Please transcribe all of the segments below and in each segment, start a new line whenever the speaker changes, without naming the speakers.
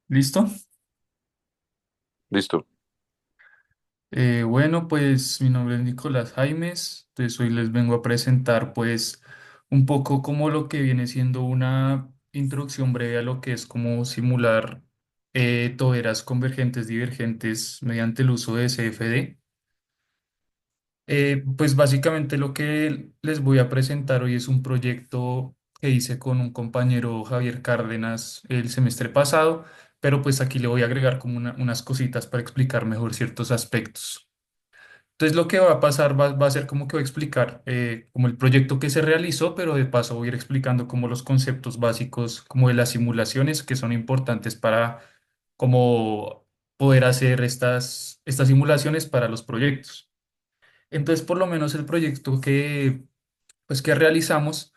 ¿Listo?
Listo.
Bueno, pues mi nombre es Nicolás Jaimes, entonces hoy les vengo a presentar pues un poco como lo que viene siendo una introducción breve a lo que es como simular toberas convergentes divergentes mediante el uso de CFD. Pues básicamente lo que les voy a presentar hoy es un proyecto que hice con un compañero Javier Cárdenas el semestre pasado, pero pues aquí le voy a agregar como unas cositas para explicar mejor ciertos aspectos. Entonces lo que va a pasar va a ser como que voy a explicar como el proyecto que se realizó, pero de paso voy a ir explicando como los conceptos básicos como de las simulaciones que son importantes para como poder hacer estas simulaciones para los proyectos. Entonces, por lo menos el proyecto que realizamos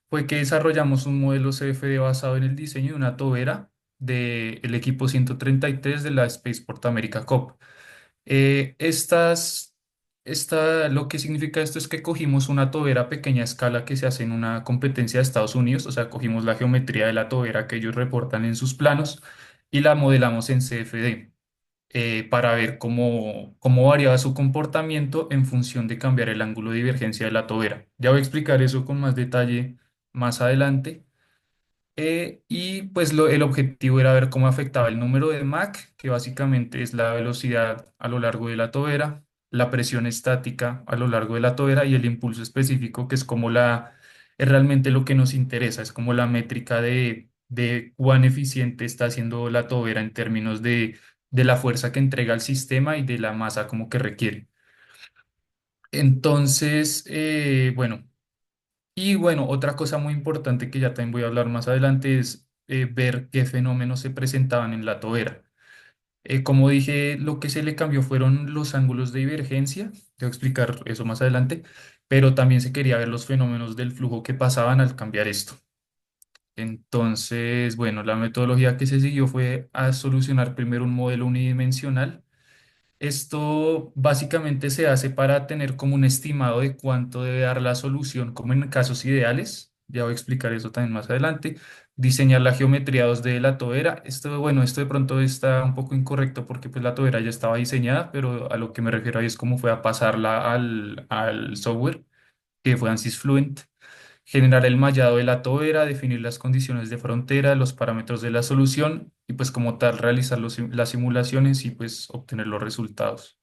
fue que desarrollamos un modelo CFD basado en el diseño de una tobera del equipo 133 de la Spaceport America Cup. Lo que significa esto es que cogimos una tobera a pequeña escala que se hace en una competencia de Estados Unidos, o sea, cogimos la geometría de la tobera que ellos reportan en sus planos y la modelamos en CFD para ver cómo variaba su comportamiento en función de cambiar el ángulo de divergencia de la tobera. Ya voy a explicar eso con más detalle más adelante. Y pues el objetivo era ver cómo afectaba el número de Mach, que básicamente es la velocidad a lo largo de la tobera, la presión estática a lo largo de la tobera y el impulso específico, que es es realmente lo que nos interesa, es como la métrica de cuán eficiente está haciendo la tobera en términos de la fuerza que entrega al sistema y de la masa como que requiere. Entonces, bueno, otra cosa muy importante que ya también voy a hablar más adelante es ver qué fenómenos se presentaban en la tobera. Como dije, lo que se le cambió fueron los ángulos de divergencia, te voy a explicar eso más adelante, pero también se quería ver los fenómenos del flujo que pasaban al cambiar esto. Entonces, bueno, la metodología que se siguió fue a solucionar primero un modelo unidimensional. Esto básicamente se hace para tener como un estimado de cuánto debe dar la solución, como en casos ideales. Ya voy a explicar eso también más adelante. Diseñar la geometría 2D de la tobera. Esto de pronto está un poco incorrecto porque pues la tobera ya estaba diseñada, pero a lo que me refiero ahí es cómo fue a pasarla al software, que fue ANSYS Fluent. Generar el mallado de la tobera, definir las condiciones de frontera, los parámetros de la solución y pues como tal realizar las simulaciones y pues obtener los resultados.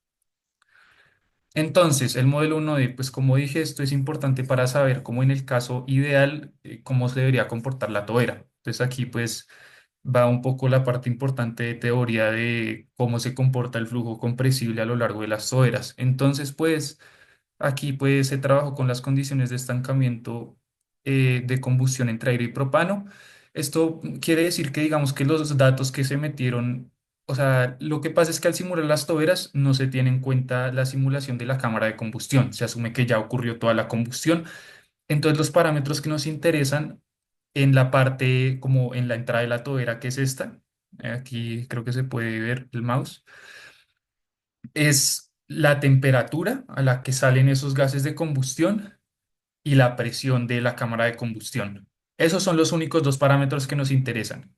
Entonces, el modelo 1D, pues como dije, esto es importante para saber cómo en el caso ideal, cómo se debería comportar la tobera. Entonces aquí pues va un poco la parte importante de teoría de cómo se comporta el flujo compresible a lo largo de las toberas. Entonces, pues aquí pues se trabajó con las condiciones de estancamiento de combustión entre aire y propano. Esto quiere decir que digamos que los datos que se metieron, o sea, lo que pasa es que al simular las toberas no se tiene en cuenta la simulación de la cámara de combustión. Se asume que ya ocurrió toda la combustión. Entonces los parámetros que nos interesan en la parte como en la entrada de la tobera, que es esta, aquí creo que se puede ver el mouse, es la temperatura a la que salen esos gases de combustión y la presión de la cámara de combustión. Esos son los únicos dos parámetros que nos interesan.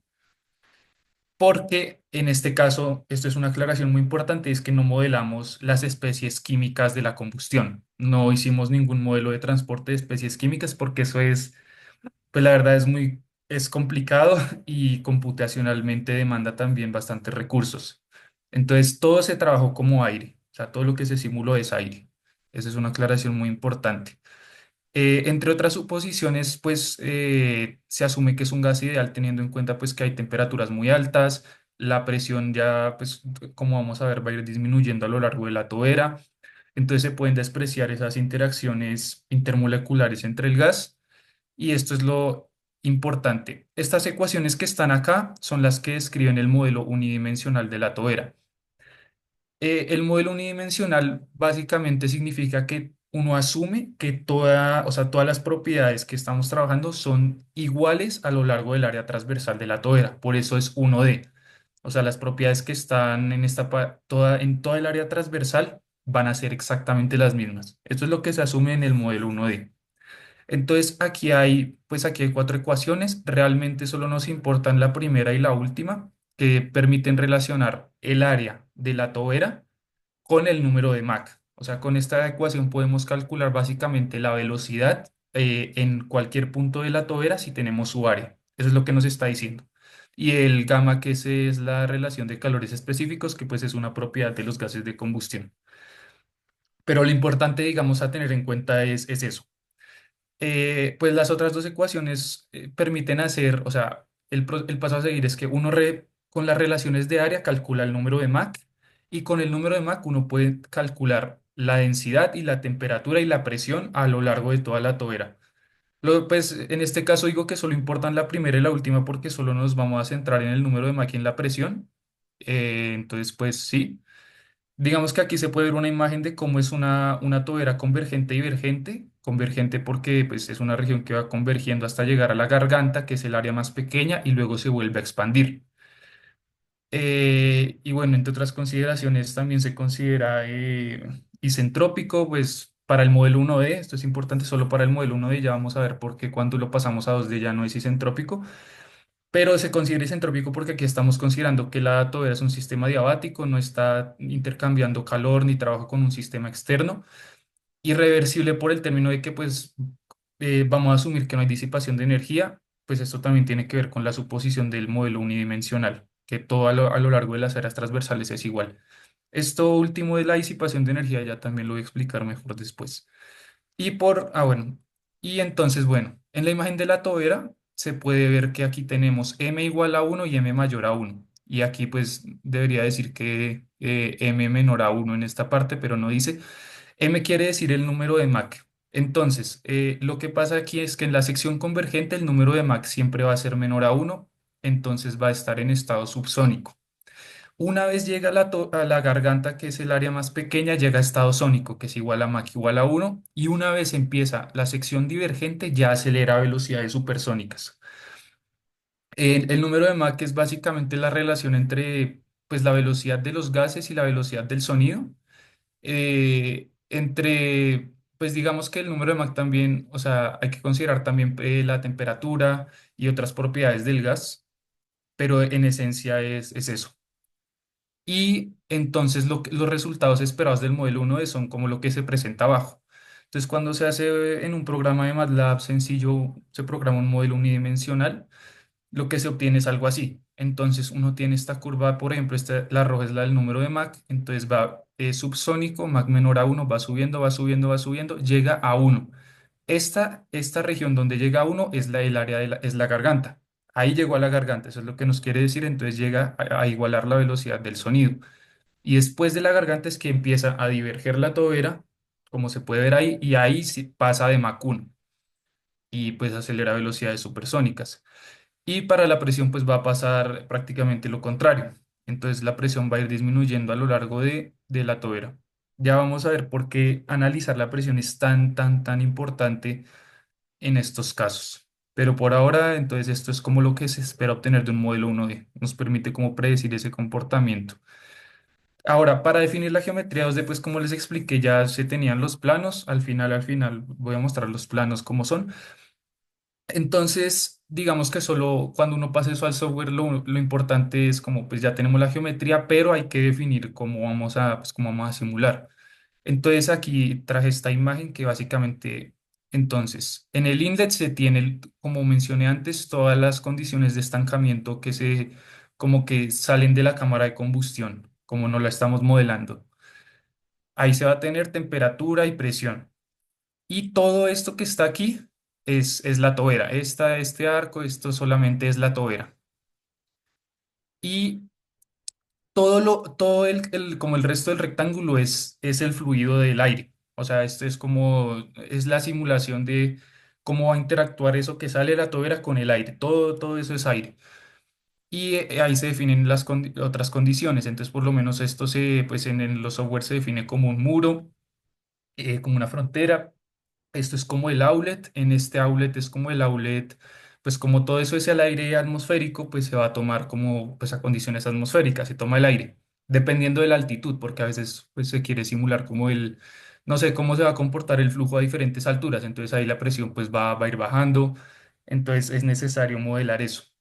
Porque en este caso, esto es una aclaración muy importante, es que no modelamos las especies químicas de la combustión. No hicimos ningún modelo de transporte de especies químicas porque eso es, pues la verdad es complicado y computacionalmente demanda también bastantes recursos. Entonces, todo se trabajó como aire, o sea, todo lo que se simuló es aire. Esa es una aclaración muy importante. Entre otras suposiciones, pues se asume que es un gas ideal teniendo en cuenta pues que hay temperaturas muy altas, la presión ya pues como vamos a ver va a ir disminuyendo a lo largo de la tobera, entonces se pueden despreciar esas interacciones intermoleculares entre el gas y esto es lo importante. Estas ecuaciones que están acá son las que describen el modelo unidimensional de la tobera. El modelo unidimensional básicamente significa que uno asume que o sea, todas las propiedades que estamos trabajando son iguales a lo largo del área transversal de la tobera. Por eso es 1D. O sea, las propiedades que están en en toda el área transversal van a ser exactamente las mismas. Esto es lo que se asume en el modelo 1D. Entonces, aquí hay cuatro ecuaciones. Realmente solo nos importan la primera y la última. que permiten relacionar el área de la tobera con el número de Mach. O sea, con esta ecuación podemos calcular básicamente la velocidad en cualquier punto de la tobera si tenemos su área. Eso es lo que nos está diciendo. Y el gamma, que ese es la relación de calores específicos, que pues es una propiedad de los gases de combustión. Pero lo importante, digamos, a tener en cuenta es eso. Pues las otras dos ecuaciones permiten hacer, o sea, el paso a seguir es que con las relaciones de área calcula el número de Mach y con el número de Mach uno puede calcular la densidad y la temperatura y la presión a lo largo de toda la tobera. Pues en este caso digo que solo importan la primera y la última porque solo nos vamos a centrar en el número de Mach y en la presión. Entonces, pues sí. Digamos que aquí se puede ver una imagen de cómo es una tobera convergente y divergente. Convergente porque pues, es una región que va convergiendo hasta llegar a la garganta, que es el área más pequeña, y luego se vuelve a expandir. Y bueno, entre otras consideraciones, también se considera isentrópico, pues para el modelo 1D, esto es importante solo para el modelo 1D, ya vamos a ver por qué cuando lo pasamos a 2D ya no es isentrópico. Pero se considera isentrópico porque aquí estamos considerando que la tobera es un sistema diabático, no está intercambiando calor ni trabaja con un sistema externo. Irreversible por el término de que pues vamos a asumir que no hay disipación de energía, pues esto también tiene que ver con la suposición del modelo unidimensional, que todo a lo largo de las áreas transversales es igual. Esto último de la disipación de energía ya también lo voy a explicar mejor después. Bueno, y entonces, bueno, en la imagen de la tobera se puede ver que aquí tenemos m igual a 1 y m mayor a 1. Y aquí pues debería decir que m menor a 1 en esta parte, pero no dice. M quiere decir el número de Mach. Entonces, lo que pasa aquí es que en la sección convergente el número de Mach siempre va a ser menor a 1, entonces va a estar en estado subsónico. Una vez llega a la garganta, que es el área más pequeña, llega a estado sónico, que es igual a Mach igual a 1, y una vez empieza la sección divergente, ya acelera a velocidades supersónicas. El número de Mach es básicamente la relación entre pues, la velocidad de los gases y la velocidad del sonido. Pues digamos que el número de Mach también, o sea, hay que considerar también la temperatura y otras propiedades del gas, pero en esencia es eso. Y entonces los resultados esperados del modelo 1D son como lo que se presenta abajo. Entonces, cuando se hace en un programa de MATLAB sencillo, se programa un modelo unidimensional, lo que se obtiene es algo así. Entonces, uno tiene esta curva, por ejemplo, la roja es la del número de Mach, entonces va subsónico, Mach menor a 1, va subiendo, va subiendo, va subiendo, llega a 1. Esta región donde llega a 1 es el área es la garganta. Ahí llegó a la garganta, eso es lo que nos quiere decir, entonces llega a igualar la velocidad del sonido. Y después de la garganta es que empieza a diverger la tobera, como se puede ver ahí, y ahí sí pasa de Mach 1 y pues acelera velocidades supersónicas. Y para la presión pues va a pasar prácticamente lo contrario. Entonces la presión va a ir disminuyendo a lo largo de la tobera. Ya vamos a ver por qué analizar la presión es tan importante en estos casos. Pero por ahora, entonces esto es como lo que se espera obtener de un modelo 1D. Nos permite como predecir ese comportamiento. Ahora, para definir la geometría 2D, pues como les expliqué, ya se tenían los planos. Al final voy a mostrar los planos como son. Entonces, digamos que solo cuando uno pasa eso al software, lo importante es como, pues ya tenemos la geometría, pero hay que definir cómo vamos a simular. Entonces, aquí traje esta imagen que básicamente, entonces, en el inlet se tiene, como mencioné antes, todas las condiciones de estancamiento como que salen de la cámara de combustión, como no la estamos modelando. Ahí se va a tener temperatura y presión. Y todo esto que está aquí es la tobera. Este arco, esto solamente es la tobera. Y como el resto del rectángulo es el fluido del aire. O sea, esto es la simulación de cómo va a interactuar eso que sale de la tobera con el aire. Todo eso es aire. Y ahí se definen las otras condiciones. Entonces, por lo menos pues en los software se define como un muro, como una frontera. Esto es como el outlet, en este outlet es como el outlet, pues como todo eso es el aire atmosférico, pues se va a tomar como pues a condiciones atmosféricas, se toma el aire, dependiendo de la altitud, porque a veces pues se quiere simular como no sé, cómo se va a comportar el flujo a diferentes alturas, entonces ahí la presión pues va a ir bajando, entonces es necesario modelar eso.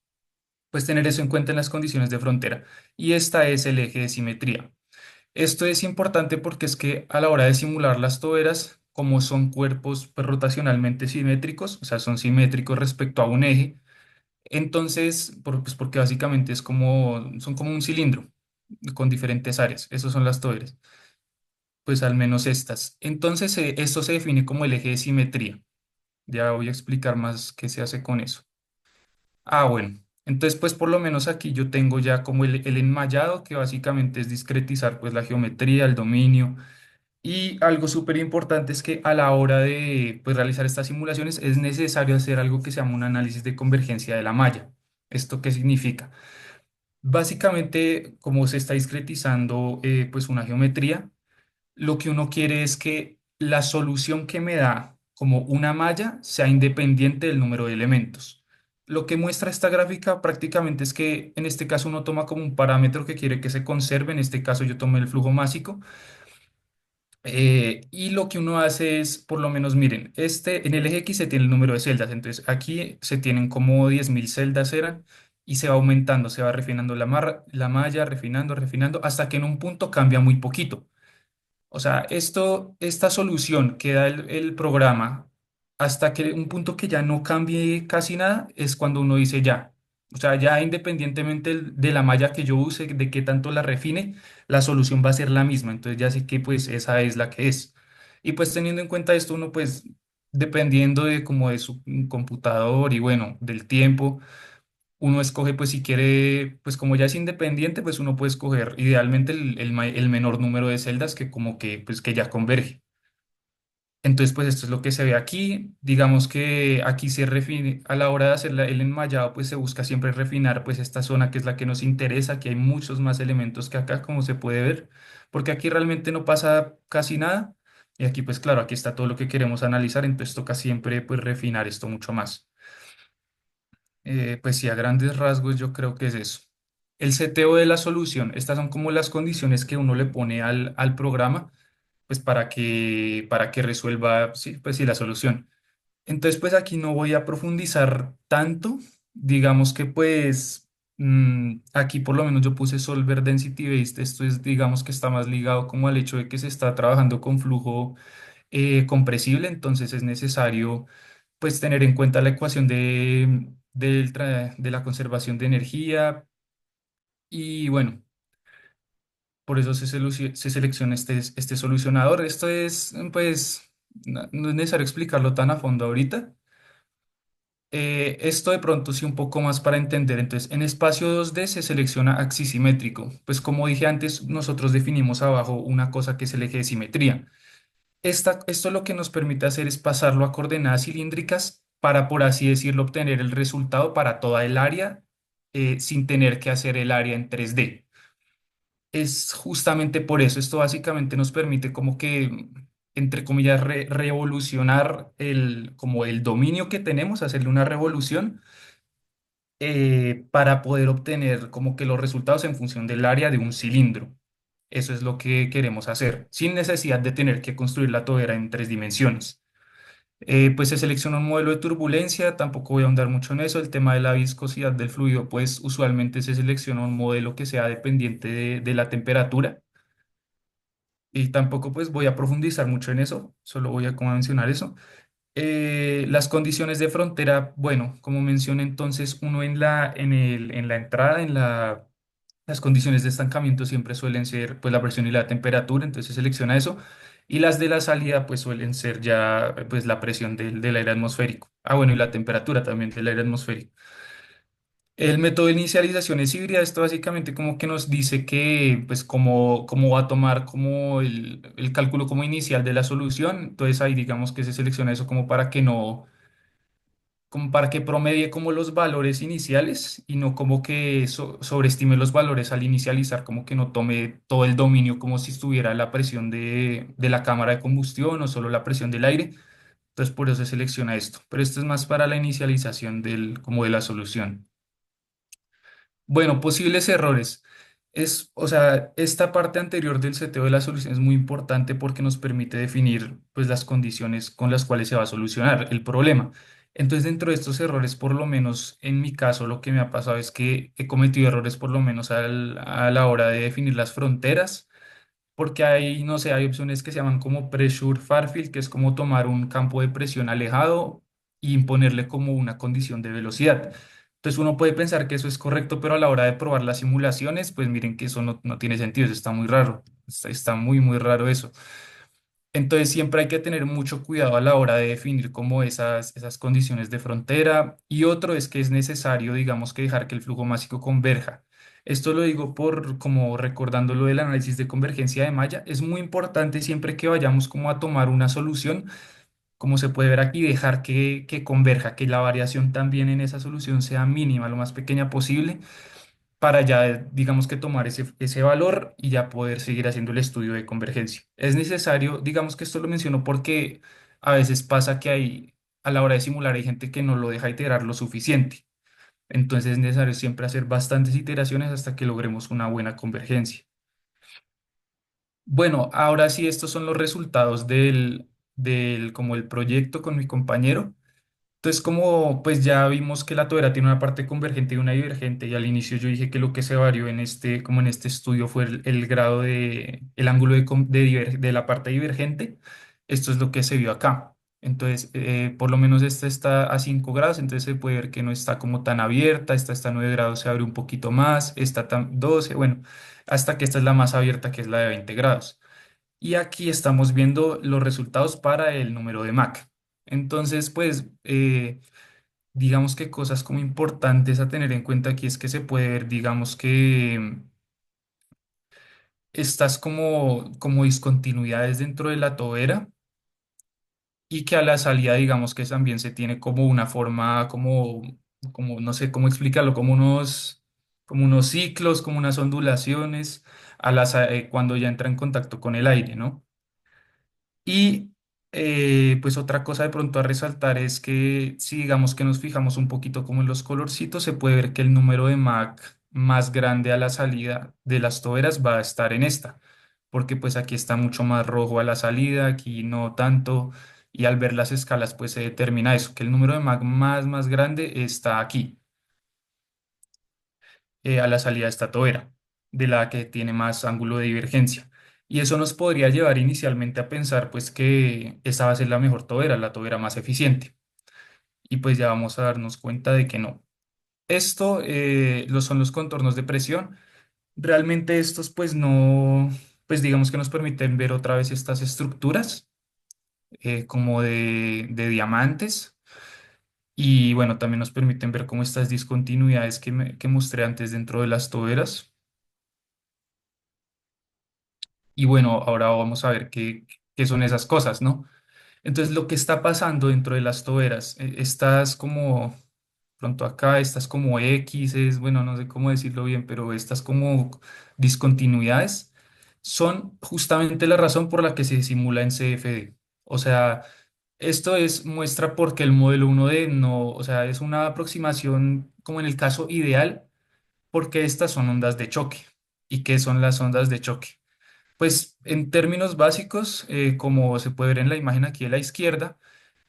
Pues tener eso en cuenta en las condiciones de frontera. Y esta es el eje de simetría. Esto es importante porque es que a la hora de simular las toberas, como son cuerpos pues, rotacionalmente simétricos, o sea, son simétricos respecto a un eje, entonces, pues porque básicamente son como un cilindro con diferentes áreas. Esos son las toberas, pues al menos estas. Entonces, esto se define como el eje de simetría. Ya voy a explicar más qué se hace con eso. Ah, bueno. Entonces, pues por lo menos aquí yo tengo ya como el enmallado, que básicamente es discretizar pues la geometría, el dominio. Y algo súper importante es que a la hora de pues, realizar estas simulaciones es necesario hacer algo que se llama un análisis de convergencia de la malla. ¿Esto qué significa? Básicamente, como se está discretizando pues una geometría, lo que uno quiere es que la solución que me da como una malla sea independiente del número de elementos. Lo que muestra esta gráfica prácticamente es que en este caso uno toma como un parámetro que quiere que se conserve, en este caso yo tomé el flujo másico, y lo que uno hace es, por lo menos, miren, en el eje X se tiene el número de celdas, entonces aquí se tienen como 10.000 celdas eran, y se va aumentando, se va refinando la malla, refinando, refinando, hasta que en un punto cambia muy poquito. O sea, esta solución que da el programa hasta que un punto que ya no cambie casi nada es cuando uno dice ya. O sea, ya independientemente de la malla que yo use, de qué tanto la refine, la solución va a ser la misma. Entonces ya sé que pues esa es la que es. Y pues teniendo en cuenta esto, uno pues dependiendo de como de su computador y bueno, del tiempo uno escoge, pues si quiere, pues como ya es independiente, pues uno puede escoger idealmente el menor número de celdas que como que, pues que ya converge. Entonces, pues esto es lo que se ve aquí. Digamos que aquí se refine, a la hora de hacer el enmayado, pues se busca siempre refinar pues esta zona que es la que nos interesa. Aquí hay muchos más elementos que acá, como se puede ver, porque aquí realmente no pasa casi nada. Y aquí, pues claro, aquí está todo lo que queremos analizar, entonces toca siempre pues refinar esto mucho más. Pues sí, a grandes rasgos yo creo que es eso. El seteo de la solución, estas son como las condiciones que uno le pone al programa, pues para que resuelva, sí, pues sí, la solución. Entonces, pues aquí no voy a profundizar tanto. Digamos que pues aquí por lo menos yo puse Solver Density Based. Esto es, digamos que está más ligado como al hecho de que se está trabajando con flujo compresible, entonces es necesario pues tener en cuenta la ecuación de la conservación de energía y bueno, por eso se selecciona este solucionador. Esto es pues no es necesario explicarlo tan a fondo ahorita. Esto de pronto sí un poco más para entender. Entonces, en espacio 2D se selecciona axis simétrico. Pues como dije antes, nosotros definimos abajo una cosa que es el eje de simetría. Esto lo que nos permite hacer es pasarlo a coordenadas cilíndricas para, por así decirlo, obtener el resultado para toda el área sin tener que hacer el área en 3D. Es justamente por eso, esto básicamente nos permite como que, entre comillas, revolucionar como el dominio que tenemos, hacerle una revolución para poder obtener como que los resultados en función del área de un cilindro. Eso es lo que queremos hacer, sin necesidad de tener que construir la tobera en 3 dimensiones. Pues se selecciona un modelo de turbulencia, tampoco voy a ahondar mucho en eso. El tema de la viscosidad del fluido, pues usualmente se selecciona un modelo que sea dependiente de la temperatura. Y tampoco pues voy a profundizar mucho en eso, solo voy a como a mencionar eso. Las condiciones de frontera, bueno, como mencioné entonces, uno en la entrada, las condiciones de estancamiento siempre suelen ser pues la presión y la temperatura, entonces se selecciona eso. Y las de la salida pues suelen ser ya pues la presión del aire atmosférico. Ah, bueno, y la temperatura también del aire atmosférico. El método de inicialización es híbrida. Esto básicamente como que nos dice que, pues, cómo va a tomar como el cálculo como inicial de la solución. Entonces ahí digamos que se selecciona eso como para que no, como para que promedie como los valores iniciales y no como que sobreestime los valores al inicializar, como que no tome todo el dominio como si estuviera la presión de la cámara de combustión o solo la presión del aire. Entonces por eso se selecciona esto. Pero esto es más para la inicialización como de la solución. Bueno, posibles errores. O sea, esta parte anterior del seteo de la solución es muy importante porque nos permite definir pues, las condiciones con las cuales se va a solucionar el problema. Entonces, dentro de estos errores, por lo menos en mi caso, lo que me ha pasado es que he cometido errores por lo menos a la hora de definir las fronteras, porque hay, no sé, hay opciones que se llaman como pressure Farfield, que es como tomar un campo de presión alejado y imponerle como una condición de velocidad. Entonces uno puede pensar que eso es correcto, pero a la hora de probar las simulaciones, pues miren que eso no tiene sentido, eso está muy raro, está muy, muy raro eso. Entonces siempre hay que tener mucho cuidado a la hora de definir como esas condiciones de frontera. Y otro es que es necesario, digamos, que dejar que el flujo másico converja. Esto lo digo por como recordando lo del análisis de convergencia de malla. Es muy importante siempre que vayamos como a tomar una solución, como se puede ver aquí, dejar que converja, que la variación también en esa solución sea mínima, lo más pequeña posible para ya, digamos que tomar ese valor y ya poder seguir haciendo el estudio de convergencia. Es necesario, digamos que esto lo menciono porque a veces pasa que hay, a la hora de simular hay gente que no lo deja iterar lo suficiente. Entonces es necesario siempre hacer bastantes iteraciones hasta que logremos una buena convergencia. Bueno, ahora sí, estos son los resultados como el proyecto con mi compañero. Entonces, como pues ya vimos que la tobera tiene una parte convergente y una divergente, y al inicio yo dije que lo que se varió en como en este estudio fue el grado el ángulo de la parte divergente. Esto es lo que se vio acá. Entonces, por lo menos esta está a 5 grados, entonces se puede ver que no está como tan abierta, esta está a 9 grados, se abre un poquito más, esta tan 12, bueno, hasta que esta es la más abierta, que es la de 20 grados. Y aquí estamos viendo los resultados para el número de Mach. Entonces, pues, digamos que cosas como importantes a tener en cuenta aquí es que se puede ver, digamos que estas como discontinuidades dentro de la tobera y que a la salida, digamos que también se tiene como una forma, como no sé cómo explicarlo, como unos ciclos, como unas ondulaciones cuando ya entra en contacto con el aire, ¿no? Y pues otra cosa de pronto a resaltar es que si digamos que nos fijamos un poquito como en los colorcitos, se puede ver que el número de Mach más grande a la salida de las toberas va a estar en esta, porque pues aquí está mucho más rojo a la salida, aquí no tanto, y al ver las escalas pues se determina eso, que el número de Mach más grande está aquí, a la salida de esta tobera, de la que tiene más ángulo de divergencia. Y eso nos podría llevar inicialmente a pensar pues que esta va a ser la mejor tobera, la tobera más eficiente. Y pues ya vamos a darnos cuenta de que no. Esto son los contornos de presión. Realmente estos pues no, pues digamos que nos permiten ver otra vez estas estructuras como de diamantes. Y bueno, también nos permiten ver como estas discontinuidades que mostré antes dentro de las toberas. Y bueno, ahora vamos a ver qué son esas cosas, ¿no? Entonces, lo que está pasando dentro de las toberas, estas como, pronto acá, estas como X, bueno, no sé cómo decirlo bien, pero estas como discontinuidades son justamente la razón por la que se simula en CFD. O sea, esto muestra porque el modelo 1D no, o sea, es una aproximación como en el caso ideal, porque estas son ondas de choque. ¿Y qué son las ondas de choque? Pues en términos básicos, como se puede ver en la imagen aquí a la izquierda,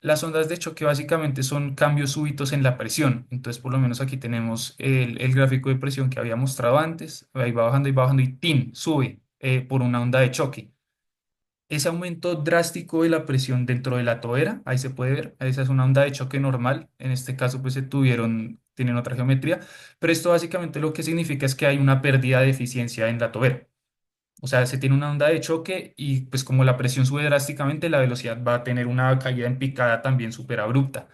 las ondas de choque básicamente son cambios súbitos en la presión. Entonces, por lo menos aquí tenemos el gráfico de presión que había mostrado antes. Ahí va bajando y ¡tin! Sube por una onda de choque. Ese aumento drástico de la presión dentro de la tobera, ahí se puede ver, esa es una onda de choque normal. En este caso, pues tienen otra geometría. Pero esto básicamente lo que significa es que hay una pérdida de eficiencia en la tobera. O sea, se tiene una onda de choque y pues como la presión sube drásticamente, la velocidad va a tener una caída en picada también súper abrupta.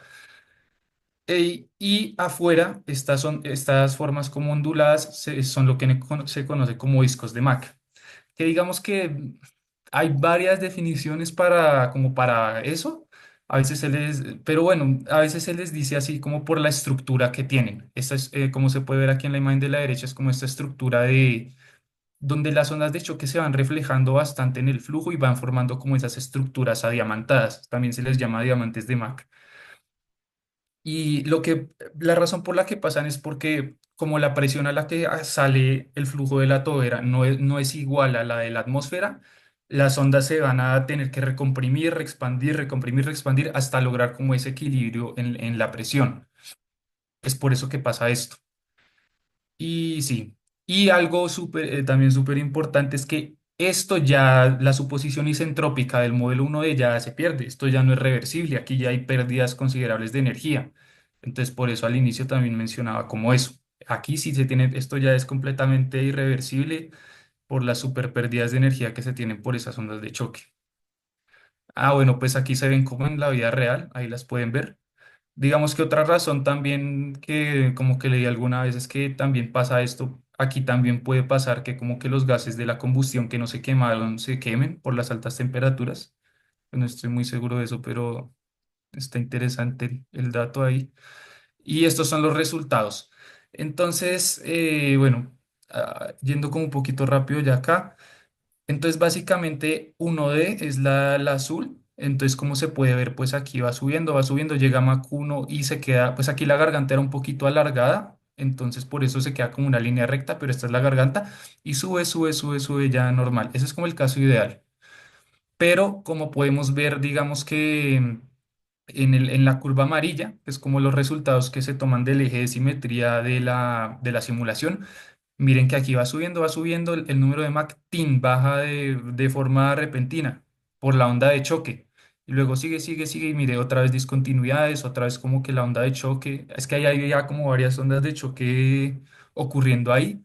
Y afuera, estas formas como onduladas son lo que se conoce como discos de Mach. Que digamos que hay varias definiciones como para eso. A veces pero bueno, a veces se les dice así como por la estructura que tienen. Esta es, como se puede ver aquí en la imagen de la derecha, es como esta estructura donde las ondas de choque se van reflejando bastante en el flujo y van formando como esas estructuras adiamantadas. También se les llama diamantes de Mach. Y la razón por la que pasan es porque como la presión a la que sale el flujo de la tobera no es igual a la de la atmósfera, las ondas se van a tener que recomprimir, reexpandir, recomprimir, reexpandir hasta lograr como ese equilibrio en la presión. Es por eso que pasa esto. Y sí, y algo también súper importante es que esto ya, la suposición isentrópica del modelo 1D ya se pierde, esto ya no es reversible, aquí ya hay pérdidas considerables de energía. Entonces, por eso al inicio también mencionaba como eso. Aquí sí se tiene, esto ya es completamente irreversible por las super pérdidas de energía que se tienen por esas ondas de choque. Ah, bueno, pues aquí se ven como en la vida real, ahí las pueden ver. Digamos que otra razón también que como que leí alguna vez es que también pasa esto, aquí también puede pasar que como que los gases de la combustión que no se quemaron se quemen por las altas temperaturas. No estoy muy seguro de eso, pero está interesante el dato ahí. Y estos son los resultados. Entonces, bueno, yendo como un poquito rápido ya acá. Entonces, básicamente, 1D es la azul. Entonces, como se puede ver, pues aquí va subiendo, llega a Mach 1 y se queda, pues aquí la garganta era un poquito alargada. Entonces, por eso se queda como una línea recta, pero esta es la garganta. Y sube, sube, sube, sube ya normal. Ese es como el caso ideal. Pero como podemos ver, digamos que en la curva amarilla, que es como los resultados que se toman del eje de simetría de la simulación. Miren que aquí va subiendo el número de Mach baja de forma repentina por la onda de choque. Y luego sigue, sigue, sigue y mire otra vez discontinuidades, otra vez como que la onda de choque. Es que ahí hay ya como varias ondas de choque ocurriendo ahí.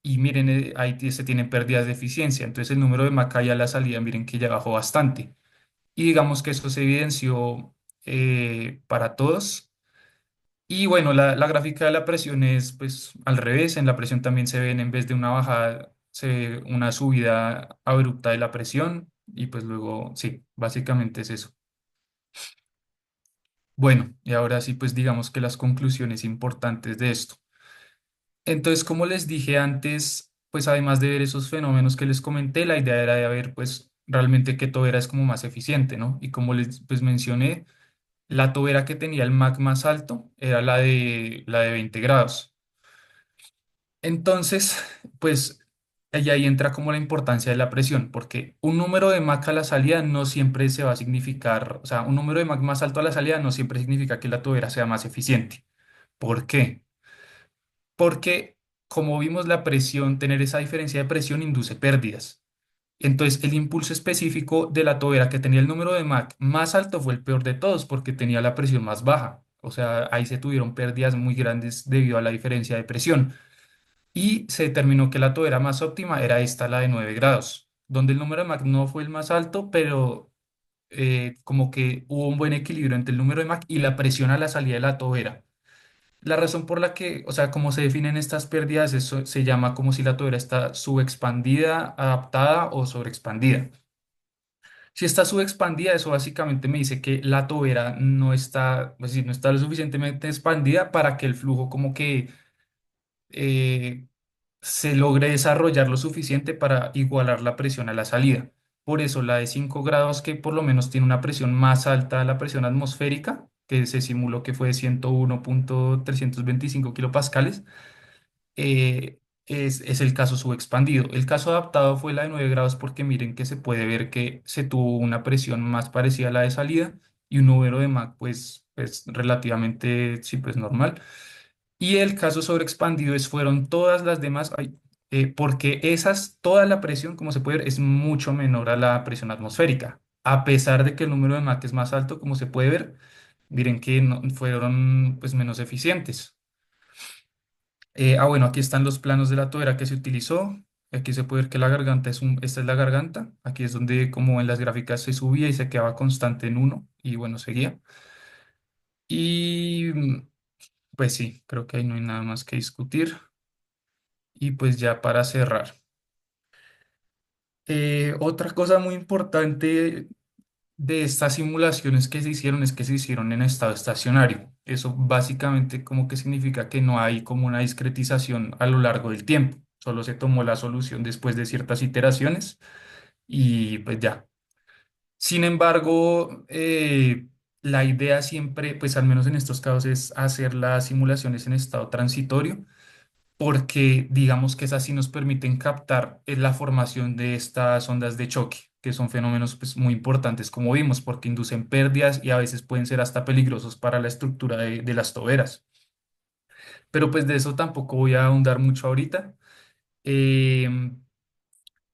Y miren, ahí se tienen pérdidas de eficiencia. Entonces el número de Mach a la salida, miren que ya bajó bastante. Y digamos que eso se evidenció para todos. Y bueno, la gráfica de la presión es pues al revés. En la presión también se ven en vez de una bajada, se ve una subida abrupta de la presión. Y pues luego, sí, básicamente es eso. Bueno, y ahora sí, pues digamos que las conclusiones importantes de esto. Entonces, como les dije antes, pues además de ver esos fenómenos que les comenté, la idea era de ver pues realmente qué tobera es como más eficiente, ¿no? Y como les pues mencioné, la tobera que tenía el Mach más alto era la de 20 grados. Entonces, pues ahí entra como la importancia de la presión, porque un número de Mach a la salida no siempre se va a significar, o sea, un número de Mach más alto a la salida no siempre significa que la tobera sea más eficiente. ¿Por qué? Porque, como vimos, la presión, tener esa diferencia de presión induce pérdidas. Entonces, el impulso específico de la tobera que tenía el número de Mach más alto fue el peor de todos porque tenía la presión más baja. O sea, ahí se tuvieron pérdidas muy grandes debido a la diferencia de presión. Y se determinó que la tobera más óptima era esta, la de 9 grados, donde el número de Mach no fue el más alto, pero como que hubo un buen equilibrio entre el número de Mach y la presión a la salida de la tobera. La razón por la que, o sea, cómo se definen estas pérdidas, eso se llama como si la tobera está subexpandida, adaptada o sobreexpandida. Si está subexpandida, eso básicamente me dice que la tobera no está, pues, sí, no está lo suficientemente expandida para que el flujo como que eh, se logre desarrollar lo suficiente para igualar la presión a la salida. Por eso la de 5 grados, que por lo menos tiene una presión más alta a la presión atmosférica, que se simuló que fue de 101,325 kilopascales, es el caso subexpandido. El caso adaptado fue la de 9 grados porque miren que se puede ver que se tuvo una presión más parecida a la de salida y un número de Mach pues relativamente, sí, pues normal. Y el caso sobreexpandido fueron todas las demás, porque toda la presión, como se puede ver, es mucho menor a la presión atmosférica. A pesar de que el número de Mach es más alto, como se puede ver, miren que fueron pues menos eficientes. Bueno, aquí están los planos de la tobera que se utilizó. Aquí se puede ver que la garganta esta es la garganta. Aquí es donde, como en las gráficas, se subía y se quedaba constante en uno. Y bueno, seguía. Y pues sí, creo que ahí no hay nada más que discutir. Y pues ya para cerrar. Otra cosa muy importante de estas simulaciones que se hicieron es que se hicieron en estado estacionario. Eso básicamente como que significa que no hay como una discretización a lo largo del tiempo. Solo se tomó la solución después de ciertas iteraciones y pues ya. Sin embargo, la idea siempre, pues al menos en estos casos, es hacer las simulaciones en estado transitorio porque digamos que esas sí nos permiten captar la formación de estas ondas de choque, que son fenómenos pues, muy importantes, como vimos, porque inducen pérdidas y a veces pueden ser hasta peligrosos para la estructura de las toberas. Pero pues de eso tampoco voy a ahondar mucho ahorita. Em,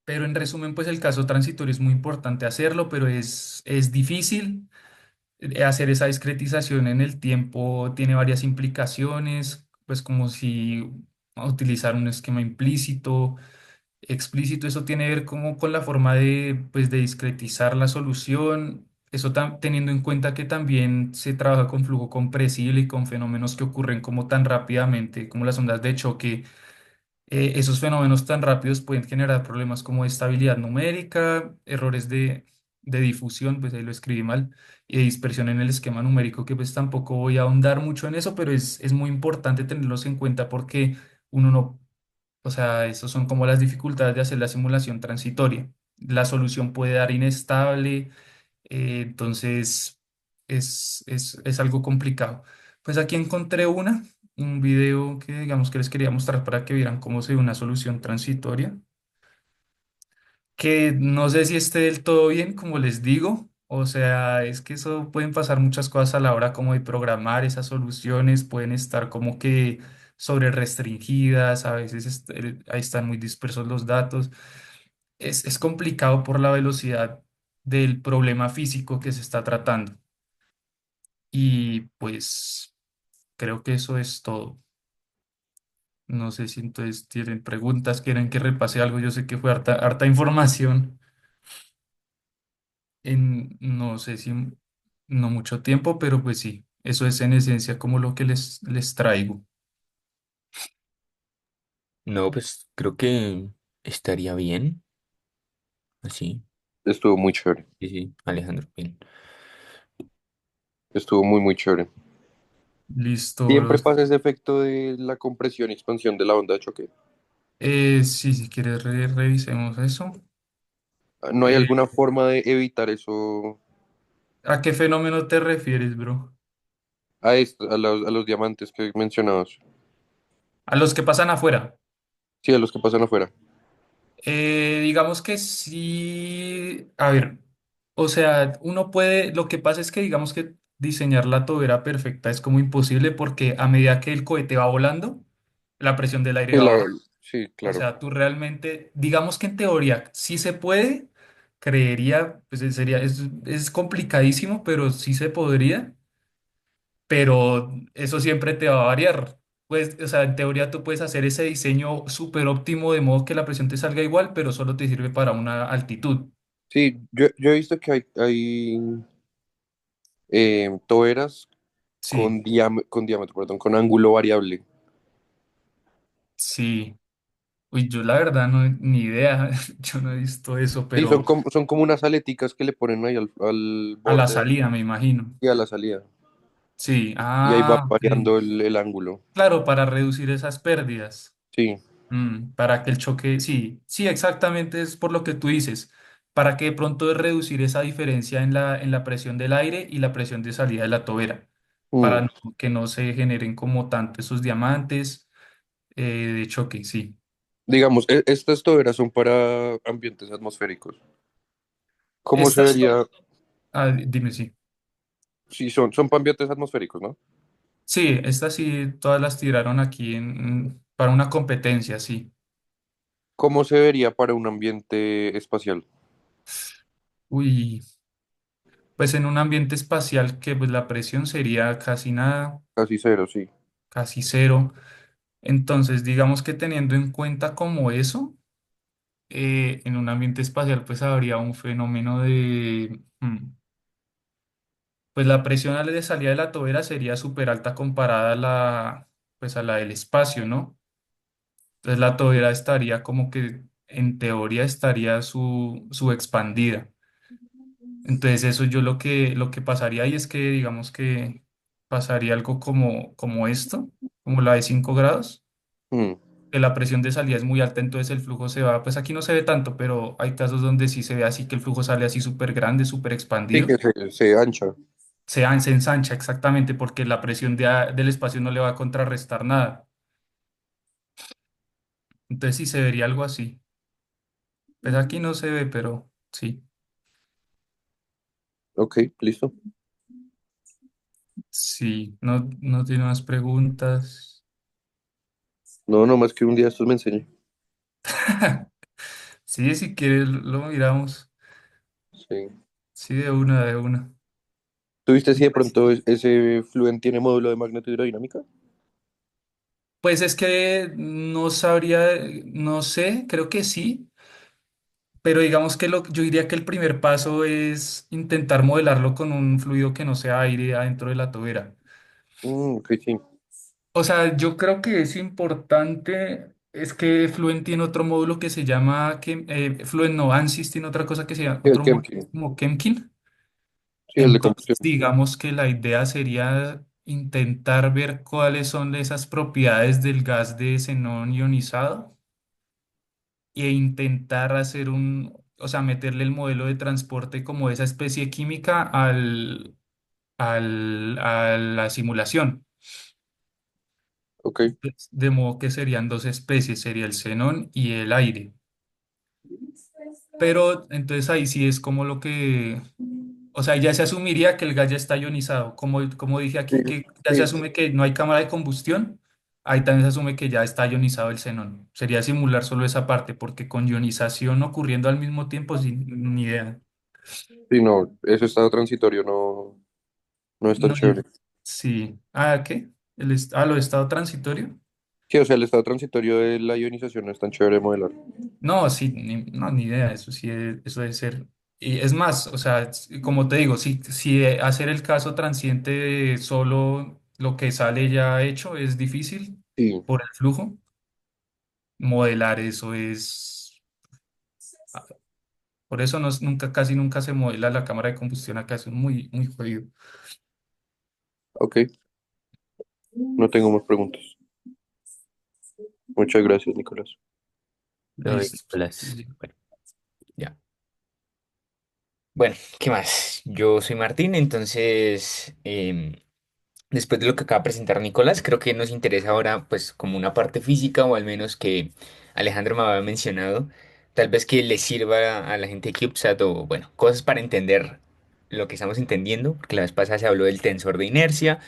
pero en resumen, pues el caso transitorio es muy importante hacerlo, pero es difícil. Hacer esa discretización en el tiempo tiene varias implicaciones, pues como si utilizar un esquema implícito, explícito, eso tiene que ver como con la forma de, pues, de discretizar la solución. Eso teniendo en cuenta que también se trabaja con flujo compresible y con fenómenos que ocurren como tan rápidamente, como las ondas de choque. Esos fenómenos tan rápidos pueden generar problemas como estabilidad numérica, errores de difusión, pues ahí lo escribí mal, y de dispersión en el esquema numérico, que pues tampoco voy a ahondar mucho en eso, pero es muy importante tenerlos en cuenta porque uno no, o sea, esos son como las dificultades de hacer la simulación transitoria. La solución puede dar inestable, entonces es algo complicado. Pues aquí encontré un video que digamos que les quería mostrar para que vieran cómo se ve una solución transitoria, que no sé si esté del todo bien, como les digo. O sea, es que eso pueden pasar muchas cosas a la hora como de programar esas soluciones, pueden estar como que sobre restringidas, a veces ahí están muy dispersos los datos. Es complicado por la velocidad del problema físico que se está tratando. Y pues creo que eso es todo. No sé si entonces tienen preguntas, quieren que repase algo. Yo sé que fue harta información en no sé si no mucho tiempo, pero pues sí, eso es en esencia como lo que les traigo.
No, pues creo que estaría bien. Así.
Estuvo muy chévere.
Sí, sí, Alejandro, bien.
Estuvo muy, muy chévere.
Listo,
Siempre
bros.
pasa ese efecto de la compresión y expansión de la onda de choque.
Sí, si quieres revisemos eso.
¿No hay
Eh,
alguna forma de evitar eso
¿A qué fenómeno te refieres, bro?
a los diamantes que mencionabas?
A los que pasan afuera.
Sí, a los que pasan afuera.
Digamos que sí, a ver, o sea, uno puede, lo que pasa es que digamos que diseñar la tobera perfecta es como imposible porque a medida que el cohete va volando, la presión del aire
Sí,
va bajando.
sí,
O
claro.
sea, tú realmente, digamos que en teoría sí se puede, creería, pues sería, es complicadísimo, pero sí se podría, pero eso siempre te va a variar. Pues, o sea, en teoría tú puedes hacer ese diseño súper óptimo de modo que la presión te salga igual, pero solo te sirve para una altitud.
Sí, yo he visto que hay toberas
Sí,
con diámetro, perdón, con ángulo variable.
sí. Uy, yo la verdad no, ni idea, yo no he visto eso,
Sí,
pero
son como unas aleticas que le ponen ahí al
a la
borde
salida me imagino.
y a la salida.
Sí,
Y ahí va
ok.
variando el ángulo.
Claro, para reducir esas pérdidas.
Sí.
Para que el choque, sí, sí, exactamente es por lo que tú dices, para que de pronto reducir esa diferencia en la presión del aire y la presión de salida de la tobera, para
Mm.
que no se generen como tanto esos diamantes de choque, sí.
Digamos, estas toberas son para ambientes atmosféricos. ¿Cómo se
Estas,
vería?
dime, sí.
Sí, son para ambientes atmosféricos, ¿no?
Sí, estas sí, todas las tiraron aquí para una competencia, sí.
¿Cómo se vería para un ambiente espacial?
Uy, pues en un ambiente espacial que pues la presión sería casi nada,
Casi cero, sí.
casi cero. Entonces, digamos que teniendo en cuenta como eso, en un ambiente espacial pues habría un fenómeno pues la presión de salida de la tobera sería súper alta comparada a pues a la del espacio, ¿no? Entonces la tobera estaría como que en teoría estaría su expandida. Entonces eso yo lo que pasaría ahí es que digamos que pasaría algo como esto, como la de 5 grados,
Mm.
que la presión de salida es muy alta, entonces el flujo se va, pues aquí no se ve tanto, pero hay casos donde sí se ve así que el flujo sale así súper grande, súper
Sí,
expandido.
que se ancha.
Se ensancha exactamente porque la presión del espacio no le va a contrarrestar nada. Entonces sí se vería algo así. Pues aquí no se ve, pero sí.
Ok, listo.
Sí, no, no tiene más preguntas.
No, no más que un día estos me enseñe.
Sí, si quieres lo miramos.
Sí.
Sí, de una, de una.
¿Tuviste si de pronto ese Fluent tiene módulo de magnetohidrodinámica?
Pues es que no sabría, no sé, creo que sí, pero digamos que yo diría que el primer paso es intentar modelarlo con un fluido que no sea aire adentro de la tobera.
Ok, sí.
O sea, yo creo que es importante, es que Fluent tiene otro módulo que se llama, Fluent no, ANSYS tiene otra cosa que se llama,
Sí, el
otro módulo
Kemkin.
como Chemkin.
Sí, el de
Entonces,
combustión.
digamos que la idea sería intentar ver cuáles son esas propiedades del gas de xenón ionizado e intentar hacer o sea, meterle el modelo de transporte como esa especie química a la simulación.
Ok,
De modo que serían dos especies, sería el xenón y el aire. Pero entonces ahí sí es como lo que, o sea, ya se asumiría que el gas ya está ionizado. Como dije
sí,
aquí, que ya se
sí,
asume que no hay cámara de combustión, ahí también se asume que ya está ionizado el xenón. Sería simular solo esa parte, porque con ionización ocurriendo al mismo tiempo, sin ni idea.
sí, no, ese estado transitorio no, no es tan
No,
chévere.
sí. Ah, ¿qué? Lo de estado transitorio.
Sí, o sea, el estado transitorio de la ionización no es tan chévere de modelar.
No, sí, no, ni idea, eso sí, eso debe ser. Y es más, o sea, como te digo, si hacer el caso transiente de solo lo que sale ya hecho es difícil
Sí,
por el flujo, modelar eso es. ah, Por eso nunca, casi nunca se modela la cámara de combustión acá, es muy, muy jodido.
ok, no tengo más preguntas. Muchas gracias, Nicolás.
No,
Listo.
Nicolás. Bueno, ya. Bueno, ¿qué más? Yo soy Martín, entonces, después de lo que acaba de presentar Nicolás, creo que nos interesa ahora, pues, como una parte física, o al menos que Alejandro me había mencionado, tal vez que le sirva a la gente de CubeSat, o, bueno, cosas para entender lo que estamos entendiendo, porque la vez pasada se habló del tensor de inercia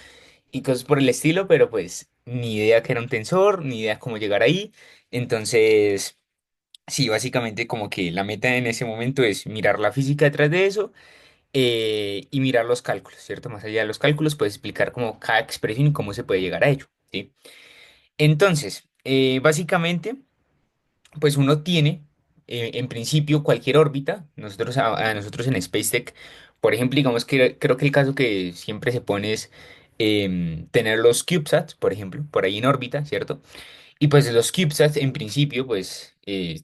y cosas por el estilo, pero pues ni idea que era un tensor, ni idea cómo llegar ahí. Entonces, sí, básicamente como que la meta en ese momento es mirar la física detrás de eso, y mirar los cálculos, ¿cierto? Más allá de los cálculos, puedes explicar como cada expresión y cómo se puede llegar a ello, ¿sí? Entonces, básicamente, pues uno tiene, en principio, cualquier órbita. Nosotros, a nosotros en SpaceTech, por ejemplo, digamos que creo que el caso que siempre se pone es tener los CubeSats, por ejemplo, por ahí en órbita, ¿cierto? Y pues los CubeSats, en principio, pues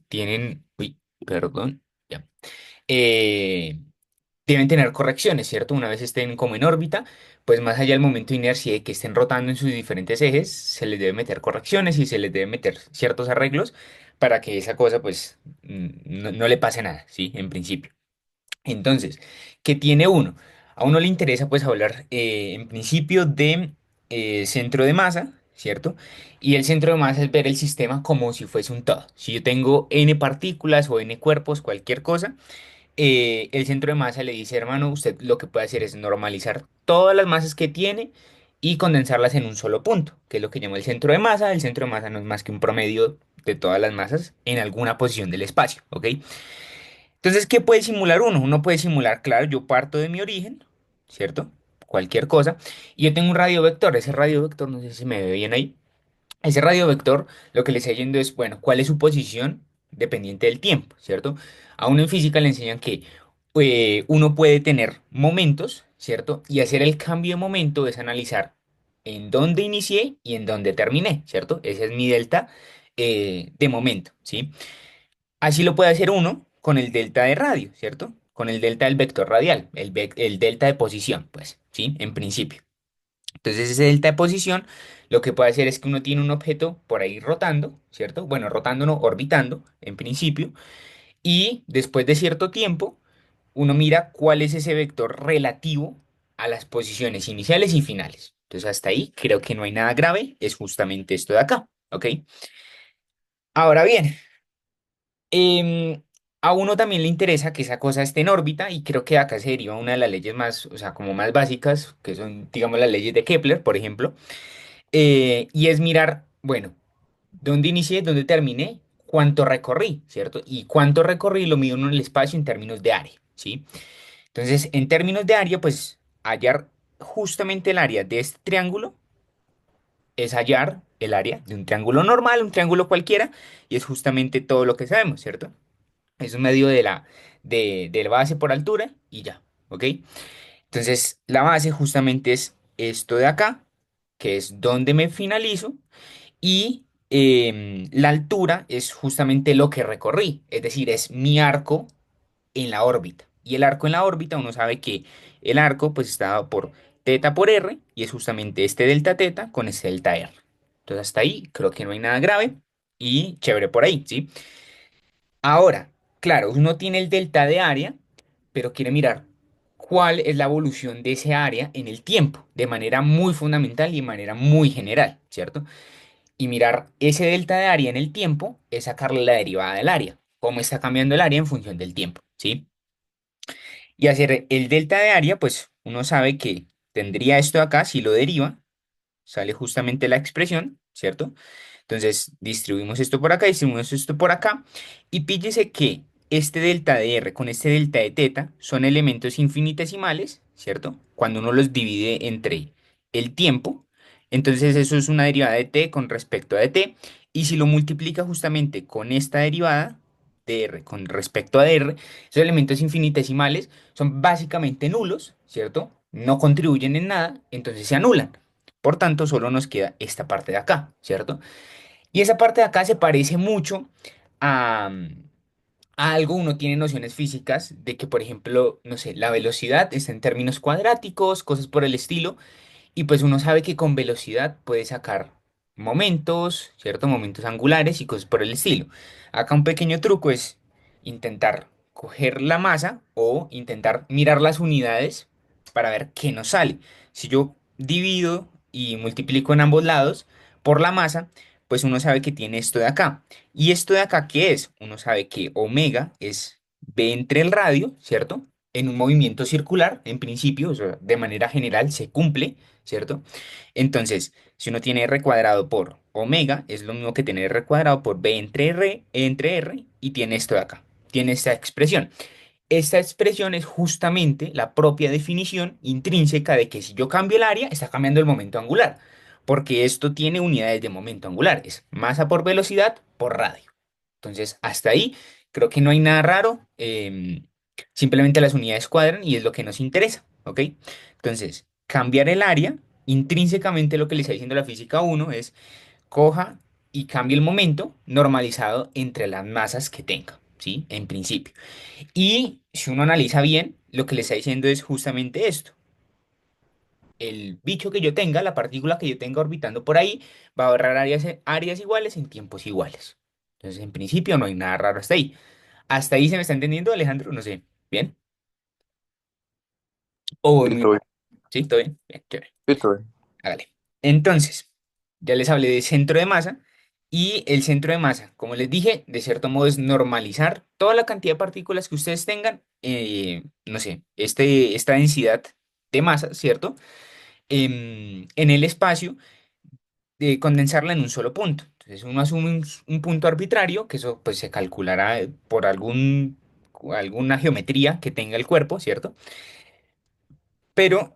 tienen, uy, perdón, ya. eh, Deben tener correcciones, ¿cierto? Una vez estén como en órbita, pues más allá del momento de inercia de que estén rotando en sus diferentes ejes, se les debe meter correcciones y se les debe meter ciertos arreglos para que esa cosa pues no le pase nada, ¿sí? En principio. Entonces, ¿qué tiene uno? A uno le interesa pues hablar en principio de centro de masa, ¿cierto? Y el centro de masa es ver el sistema como si fuese un todo. Si yo tengo n partículas o n cuerpos, cualquier cosa, el centro de masa le dice, hermano, usted lo que puede hacer es normalizar todas las masas que tiene y condensarlas en un solo punto, que es lo que llama el centro de masa. El centro de masa no es más que un promedio de todas las masas en alguna posición del espacio, ¿ok? Entonces, ¿qué puede simular uno? Uno puede simular, claro, yo parto de mi origen, ¿cierto? Cualquier cosa, y yo tengo un radio vector. Ese radio vector, no sé si me ve bien ahí. Ese radio vector lo que le está diciendo es, bueno, ¿cuál es su posición dependiente del tiempo, ¿cierto? A uno en física le enseñan que uno puede tener momentos, ¿cierto? Y hacer el cambio de momento es analizar en dónde inicié y en dónde terminé, ¿cierto? Ese es mi delta de momento, ¿sí? Así lo puede hacer uno con el delta de radio, ¿cierto? Con el delta del vector radial, el delta de posición, pues, ¿sí? En principio. Entonces ese delta de posición lo que puede hacer es que uno tiene un objeto por ahí rotando, ¿cierto? Bueno, rotando no, orbitando en principio, y después de cierto tiempo uno mira cuál es ese vector relativo a las posiciones iniciales y finales. Entonces hasta ahí creo que no hay nada grave, es justamente esto de acá, ¿ok? Ahora bien, em, a uno también le interesa que esa cosa esté en órbita y creo que acá se deriva una de las leyes más, o sea, como más básicas, que son, digamos, las leyes de Kepler, por ejemplo, y es mirar, bueno, dónde inicié, dónde terminé, cuánto recorrí, ¿cierto? Y cuánto recorrí lo mido en el espacio en términos de área, ¿sí? Entonces, en términos de área, pues hallar justamente el área de este triángulo es hallar el área de un triángulo normal, un triángulo cualquiera, y es justamente todo lo que sabemos, ¿cierto? Es un medio de la base por altura y ya, ¿ok? Entonces, la base justamente es esto de acá, que es donde me finalizo, y la altura es justamente lo que recorrí, es decir, es mi arco en la órbita. Y el arco en la órbita, uno sabe que el arco pues está dado por teta por r y es justamente este delta teta con este delta r. Entonces hasta ahí creo que no hay nada grave y chévere por ahí, ¿sí? Ahora, claro, uno tiene el delta de área, pero quiere mirar cuál es la evolución de ese área en el tiempo, de manera muy fundamental y de manera muy general, ¿cierto? Y mirar ese delta de área en el tiempo es sacarle la derivada del área, cómo está cambiando el área en función del tiempo, ¿sí? Y hacer el delta de área, pues uno sabe que tendría esto de acá, si lo deriva, sale justamente la expresión, ¿cierto? Entonces distribuimos esto por acá, distribuimos esto por acá, y píllese que este delta de R con este delta de teta son elementos infinitesimales, ¿cierto? Cuando uno los divide entre el tiempo, entonces eso es una derivada de t con respecto a de t, y si lo multiplica justamente con esta derivada de R con respecto a dr, esos elementos infinitesimales son básicamente nulos, ¿cierto? No contribuyen en nada, entonces se anulan. Por tanto, solo nos queda esta parte de acá, ¿cierto? Y esa parte de acá se parece mucho a, a algo, uno tiene nociones físicas de que, por ejemplo, no sé, la velocidad está en términos cuadráticos, cosas por el estilo, y pues uno sabe que con velocidad puede sacar momentos, ¿cierto? Momentos angulares y cosas por el estilo. Acá un pequeño truco es intentar coger la masa o intentar mirar las unidades para ver qué nos sale. Si yo divido y multiplico en ambos lados por la masa, pues uno sabe que tiene esto de acá. ¿Y esto de acá qué es? Uno sabe que omega es b entre el radio, ¿cierto? En un movimiento circular, en principio, o sea, de manera general se cumple, ¿cierto? Entonces, si uno tiene r cuadrado por omega, es lo mismo que tener r cuadrado por b entre r, y tiene esto de acá, tiene esta expresión. Esta expresión es justamente la propia definición intrínseca de que si yo cambio el área, está cambiando el momento angular, porque esto tiene unidades de momento angular, es masa por velocidad por radio. Entonces, hasta ahí creo que no hay nada raro, simplemente las unidades cuadran y es lo que nos interesa, ¿ok? Entonces, cambiar el área, intrínsecamente lo que le está diciendo la física uno es coja y cambie el momento normalizado entre las masas que tenga, ¿sí? En principio. Y si uno analiza bien, lo que le está diciendo es justamente esto. El bicho que yo tenga, la partícula que yo tenga orbitando por ahí, va a ahorrar áreas iguales en tiempos iguales. Entonces, en principio no hay nada raro hasta ahí. ¿Hasta ahí se me está entendiendo, Alejandro? No sé. ¿Bien? ¿O voy
Sí,
muy
todo bien.
rápido? ¿Sí? ¿Todo bien? Bien, chévere.
Sí, todo bien.
Hágale. Entonces, ya les hablé de centro de masa y el centro de masa, como les dije, de cierto modo es normalizar toda la cantidad de partículas que ustedes tengan, no sé, esta densidad de masa, ¿cierto? En el espacio, de condensarla en un solo punto. Entonces uno asume un punto arbitrario, que eso pues se calculará por alguna geometría que tenga el cuerpo, ¿cierto? Pero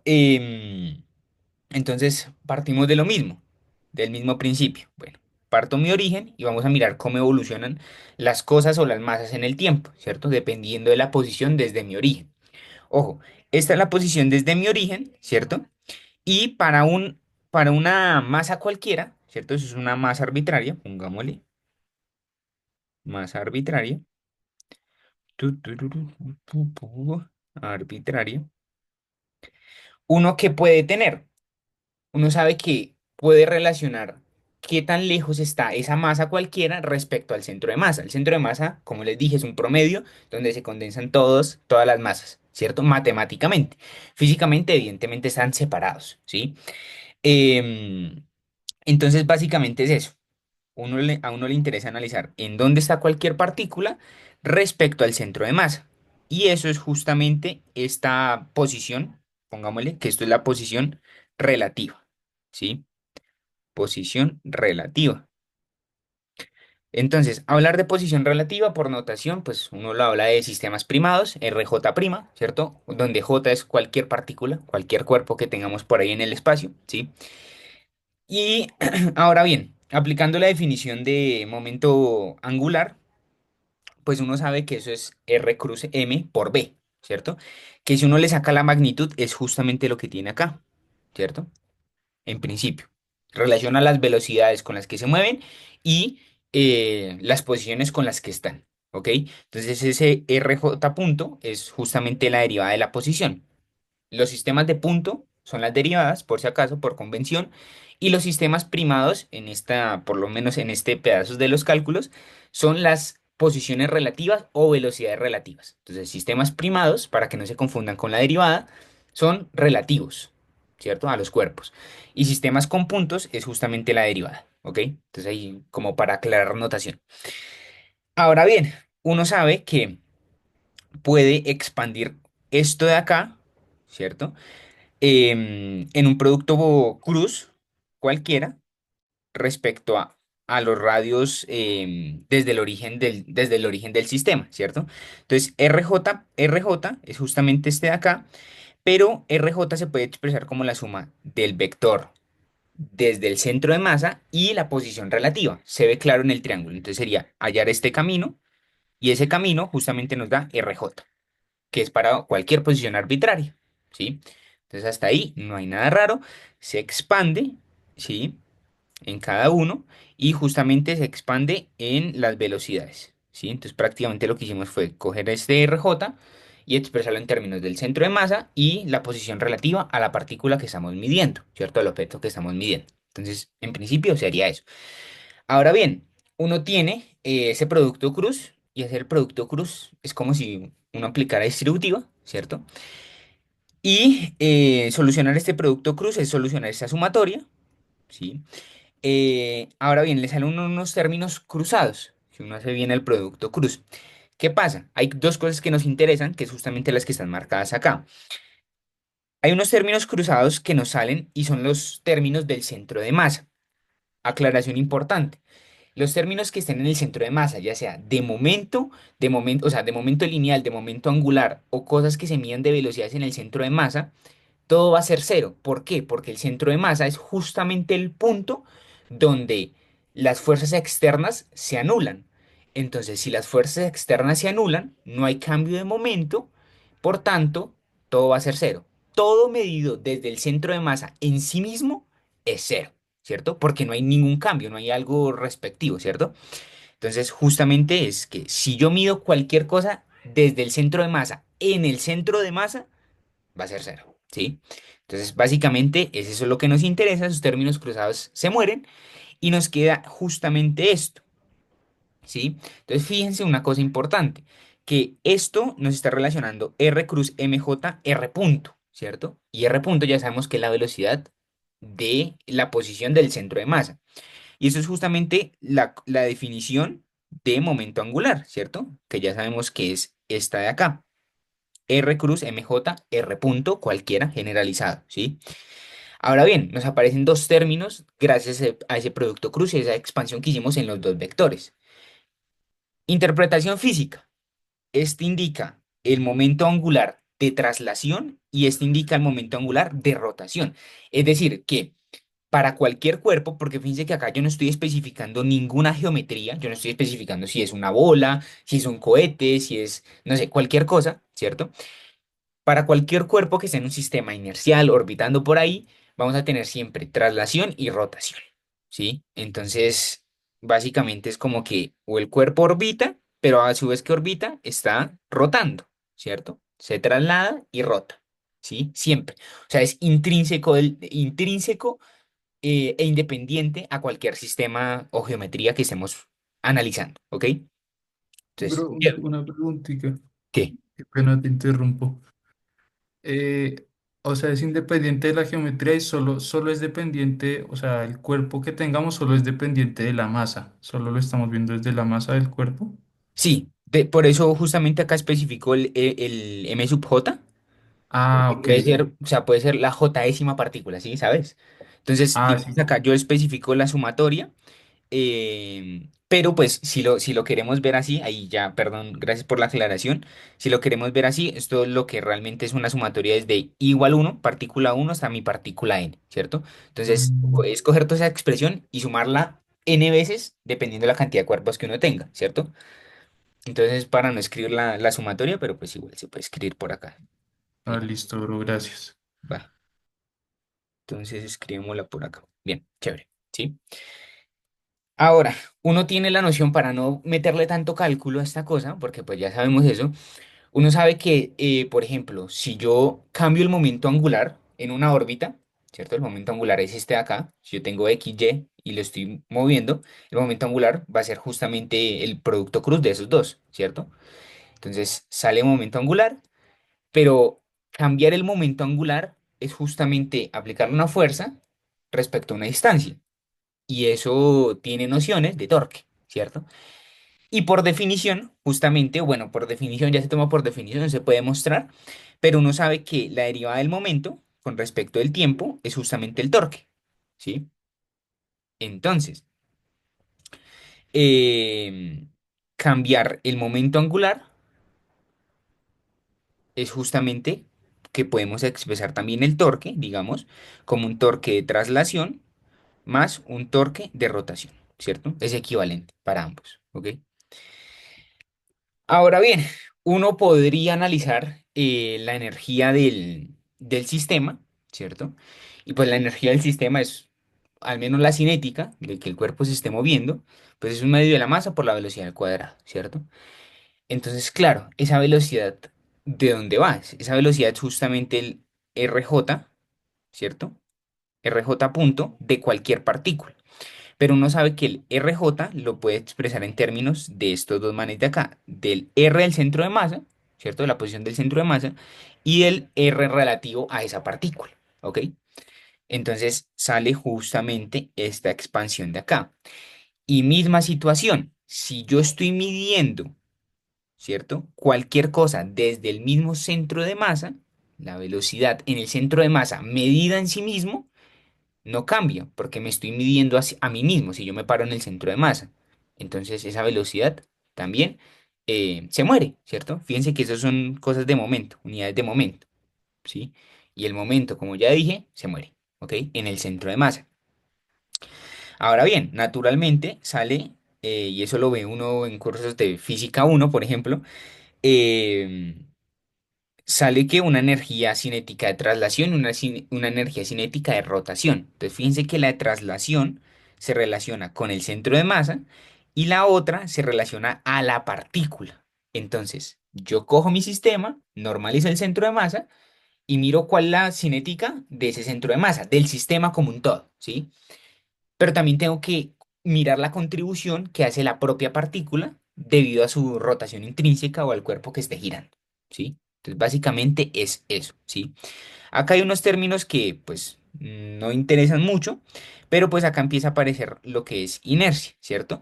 entonces partimos de lo mismo, del mismo principio. Bueno, parto mi origen y vamos a mirar cómo evolucionan las cosas o las masas en el tiempo, ¿cierto? Dependiendo de la posición desde mi origen. Ojo, esta es la posición desde mi origen, ¿cierto? Y para una masa cualquiera, ¿cierto? Eso es una masa arbitraria, pongámosle, masa arbitraria, arbitraria. ¿Uno qué puede tener? Uno sabe que puede relacionar qué tan lejos está esa masa cualquiera respecto al centro de masa. El centro de masa, como les dije, es un promedio donde se condensan todas las masas, ¿cierto? Matemáticamente. Físicamente, evidentemente, están separados, ¿sí? Em, entonces, básicamente es eso. a uno le interesa analizar en dónde está cualquier partícula respecto al centro de masa. Y eso es justamente esta posición, pongámosle que esto es la posición relativa, ¿sí? Posición relativa. Entonces, hablar de posición relativa por notación, pues uno lo habla de sistemas primados, RJ prima, ¿cierto? Donde J es cualquier partícula, cualquier cuerpo que tengamos por ahí en el espacio, ¿sí? Y ahora bien, aplicando la definición de momento angular, pues uno sabe que eso es R cruz M por B, ¿cierto? Que si uno le saca la magnitud es justamente lo que tiene acá, ¿cierto? En principio. Relaciona las velocidades con las que se mueven y las posiciones con las que están, ¿ok? Entonces ese RJ punto es justamente la derivada de la posición. Los sistemas de punto son las derivadas, por si acaso, por convención, y los sistemas primados, en esta, por lo menos en este pedazo de los cálculos, son las posiciones relativas o velocidades relativas. Entonces, sistemas primados, para que no se confundan con la derivada, son relativos, ¿cierto? A los cuerpos. Y sistemas con puntos es justamente la derivada, ¿ok? Entonces ahí como para aclarar notación. Ahora bien, uno sabe que puede expandir esto de acá, ¿cierto? En un producto cruz cualquiera respecto a los radios desde el origen del sistema, ¿cierto? Entonces, RJ es justamente este de acá, pero RJ se puede expresar como la suma del vector desde el centro de masa y la posición relativa. Se ve claro en el triángulo. Entonces sería hallar este camino y ese camino justamente nos da RJ, que es para cualquier posición arbitraria, ¿sí? Entonces hasta ahí no hay nada raro, se expande, ¿sí? En cada uno y justamente se expande en las velocidades, ¿sí? Entonces prácticamente lo que hicimos fue coger este RJ y expresarlo en términos del centro de masa y la posición relativa a la partícula que estamos midiendo, ¿cierto? Al objeto que estamos midiendo. Entonces, en principio sería eso. Ahora bien, uno tiene ese producto cruz y hacer producto cruz es como si uno aplicara distributiva, ¿cierto? Y solucionar este producto cruz es solucionar esta sumatoria, ¿sí? Ahora bien, le salen unos términos cruzados, si uno hace bien el producto cruz. ¿Qué pasa? Hay dos cosas que nos interesan, que es justamente las que están marcadas acá. Hay unos términos cruzados que nos salen y son los términos del centro de masa. Aclaración importante. Los términos que estén en el centro de masa, ya sea de momento, o sea, de momento lineal, de momento angular o cosas que se miden de velocidades en el centro de masa, todo va a ser cero. ¿Por qué? Porque el centro de masa es justamente el punto donde las fuerzas externas se anulan. Entonces, si las fuerzas externas se anulan, no hay cambio de momento, por tanto, todo va a ser cero. Todo medido desde el centro de masa en sí mismo es cero, ¿cierto? Porque no hay ningún cambio, no hay algo respectivo, ¿cierto? Entonces, justamente es que si yo mido cualquier cosa desde el centro de masa en el centro de masa, va a ser cero, ¿sí? Entonces, básicamente, es eso lo que nos interesa, esos términos cruzados se mueren y nos queda justamente esto, ¿sí? Entonces, fíjense una cosa importante, que esto nos está relacionando R cruz MJ R punto, ¿cierto? Y R punto ya sabemos que es la velocidad de la posición del centro de masa. Y eso es justamente la definición de momento angular, ¿cierto? Que ya sabemos que es esta de acá. R cruz MJ R punto cualquiera generalizado, ¿sí? Ahora bien, nos aparecen dos términos gracias a ese producto cruz y esa expansión que hicimos en los dos vectores. Interpretación física. Este indica el momento angular de traslación y este indica el momento angular de rotación. Es decir, que para cualquier cuerpo, porque fíjense que acá yo no estoy especificando ninguna geometría, yo no estoy especificando si es una bola, si es un cohete, si es, no sé, cualquier cosa, ¿cierto? Para cualquier cuerpo que esté en un sistema inercial orbitando por ahí, vamos a tener siempre traslación y rotación, ¿sí? Entonces, básicamente es como que o el cuerpo orbita, pero a su vez que orbita, está rotando, ¿cierto? Se traslada y rota, ¿sí? Siempre. O sea, es intrínseco e independiente a cualquier sistema o geometría que estemos analizando, ¿ok? Entonces,
Bro,
bien.
una preguntita.
¿Qué?
Qué pena te interrumpo. O sea, es independiente de la geometría y solo es dependiente, o sea, el cuerpo que tengamos solo es dependiente de la masa. Solo lo estamos viendo desde la masa del cuerpo.
Sí, por eso justamente acá especificó el M sub J,
Ah,
porque
ok.
puede ser, o sea, puede ser la J-ésima partícula, ¿sí? ¿Sabes? Entonces,
Ah,
digamos
sí.
acá yo especifico la sumatoria. Pero pues si lo queremos ver así, ahí ya, perdón, gracias por la aclaración. Si lo queremos ver así, esto es lo que realmente es una sumatoria desde igual uno partícula uno hasta mi partícula n, ¿cierto? Entonces,
Mm,
es coger toda esa expresión y sumarla n veces dependiendo de la cantidad de cuerpos que uno tenga, ¿cierto? Entonces, para no escribir la sumatoria, pero pues igual se puede escribir por acá.
ah,
Bien,
listo, bro, gracias.
va. Entonces, escribámosla por acá. Bien, chévere, ¿sí? Ahora, uno tiene la noción para no meterle tanto cálculo a esta cosa, porque pues ya sabemos eso. Uno sabe que, por ejemplo, si yo cambio el momento angular en una órbita, ¿cierto? El momento angular es este de acá. Si yo tengo x, y lo estoy moviendo, el momento angular va a ser justamente el producto cruz de esos dos, ¿cierto? Entonces sale momento angular, pero cambiar el momento angular es justamente aplicar una fuerza respecto a una distancia. Y eso tiene nociones de torque, ¿cierto? Y por definición, justamente, bueno, por definición, ya se toma por definición, se puede mostrar, pero uno sabe que la derivada del momento con respecto del tiempo es justamente el torque, ¿sí? Entonces, cambiar el momento angular es justamente que podemos expresar también el torque, digamos, como un torque de traslación más un torque de rotación, ¿cierto? Es equivalente para ambos, ¿ok? Ahora bien, uno podría analizar la energía del sistema, ¿cierto? Y pues la energía del sistema es, al menos la cinética, de que el cuerpo se esté moviendo, pues es un medio de la masa por la velocidad al cuadrado, ¿cierto? Entonces, claro, esa velocidad, ¿de dónde va? Esa velocidad es justamente el RJ, ¿cierto? RJ punto de cualquier partícula. Pero uno sabe que el RJ lo puede expresar en términos de estos dos manes de acá, del R del centro de masa, ¿cierto? De la posición del centro de masa, y el R relativo a esa partícula, ¿ok? Entonces sale justamente esta expansión de acá. Y misma situación, si yo estoy midiendo, ¿cierto? Cualquier cosa desde el mismo centro de masa, la velocidad en el centro de masa medida en sí mismo, no cambia porque me estoy midiendo a mí mismo si yo me paro en el centro de masa. Entonces esa velocidad también se muere, ¿cierto? Fíjense que eso son cosas de momento, unidades de momento, ¿sí? Y el momento, como ya dije, se muere, ¿ok? En el centro de masa. Ahora bien, naturalmente sale, y eso lo ve uno en cursos de física uno por ejemplo, eh, sale que una energía cinética de traslación y una energía cinética de rotación. Entonces, fíjense que la de traslación se relaciona con el centro de masa y la otra se relaciona a la partícula. Entonces, yo cojo mi sistema, normalizo el centro de masa y miro cuál es la cinética de ese centro de masa, del sistema como un todo, ¿sí? Pero también tengo que mirar la contribución que hace la propia partícula debido a su rotación intrínseca o al cuerpo que esté girando, ¿sí? Entonces, básicamente es eso, ¿sí? Acá hay unos términos que, pues, no interesan mucho, pero pues acá empieza a aparecer lo que es inercia, ¿cierto?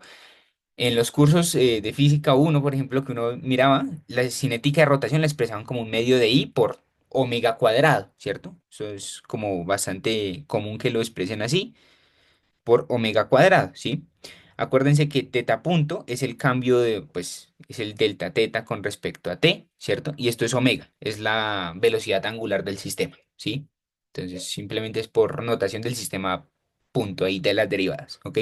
En los cursos de física uno por ejemplo, que uno miraba, la cinética de rotación la expresaban como un medio de I por omega cuadrado, ¿cierto? Eso es como bastante común que lo expresen así por omega cuadrado, ¿sí? Acuérdense que teta punto es el cambio de, pues, es el delta teta con respecto a t, ¿cierto? Y esto es omega, es la velocidad angular del sistema, ¿sí? Entonces, simplemente es por notación del sistema punto ahí de las derivadas, ¿ok?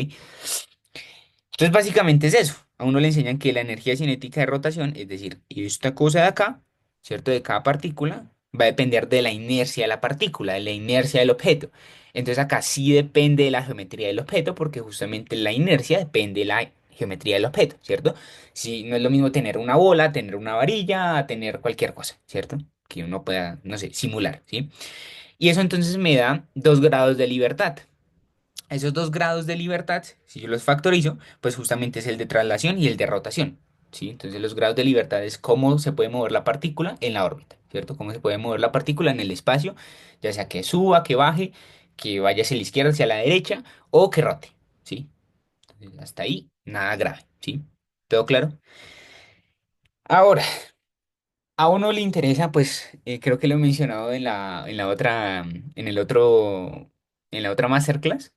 Entonces, básicamente es eso. A uno le enseñan que la energía cinética de rotación, es decir, esta cosa de acá, ¿cierto? De cada partícula, va a depender de la inercia de la partícula, de la inercia del objeto. Entonces, acá sí depende de la geometría del objeto, porque justamente la inercia depende de la geometría del objeto, ¿cierto? Si no es lo mismo tener una bola, tener una varilla, a tener cualquier cosa, ¿cierto? Que uno pueda, no sé, simular, ¿sí? Y eso entonces me da 2 grados de libertad. Esos 2 grados de libertad, si yo los factorizo, pues justamente es el de traslación y el de rotación, ¿sí? Entonces los grados de libertad es cómo se puede mover la partícula en la órbita, ¿cierto? Cómo se puede mover la partícula en el espacio, ya sea que suba, que baje, que vaya hacia la izquierda, hacia la derecha o que rote, ¿sí? Entonces, hasta ahí, nada grave, ¿sí? ¿Todo claro? Ahora, a uno le interesa, pues creo que lo he mencionado en la otra, en el otro, en la otra masterclass,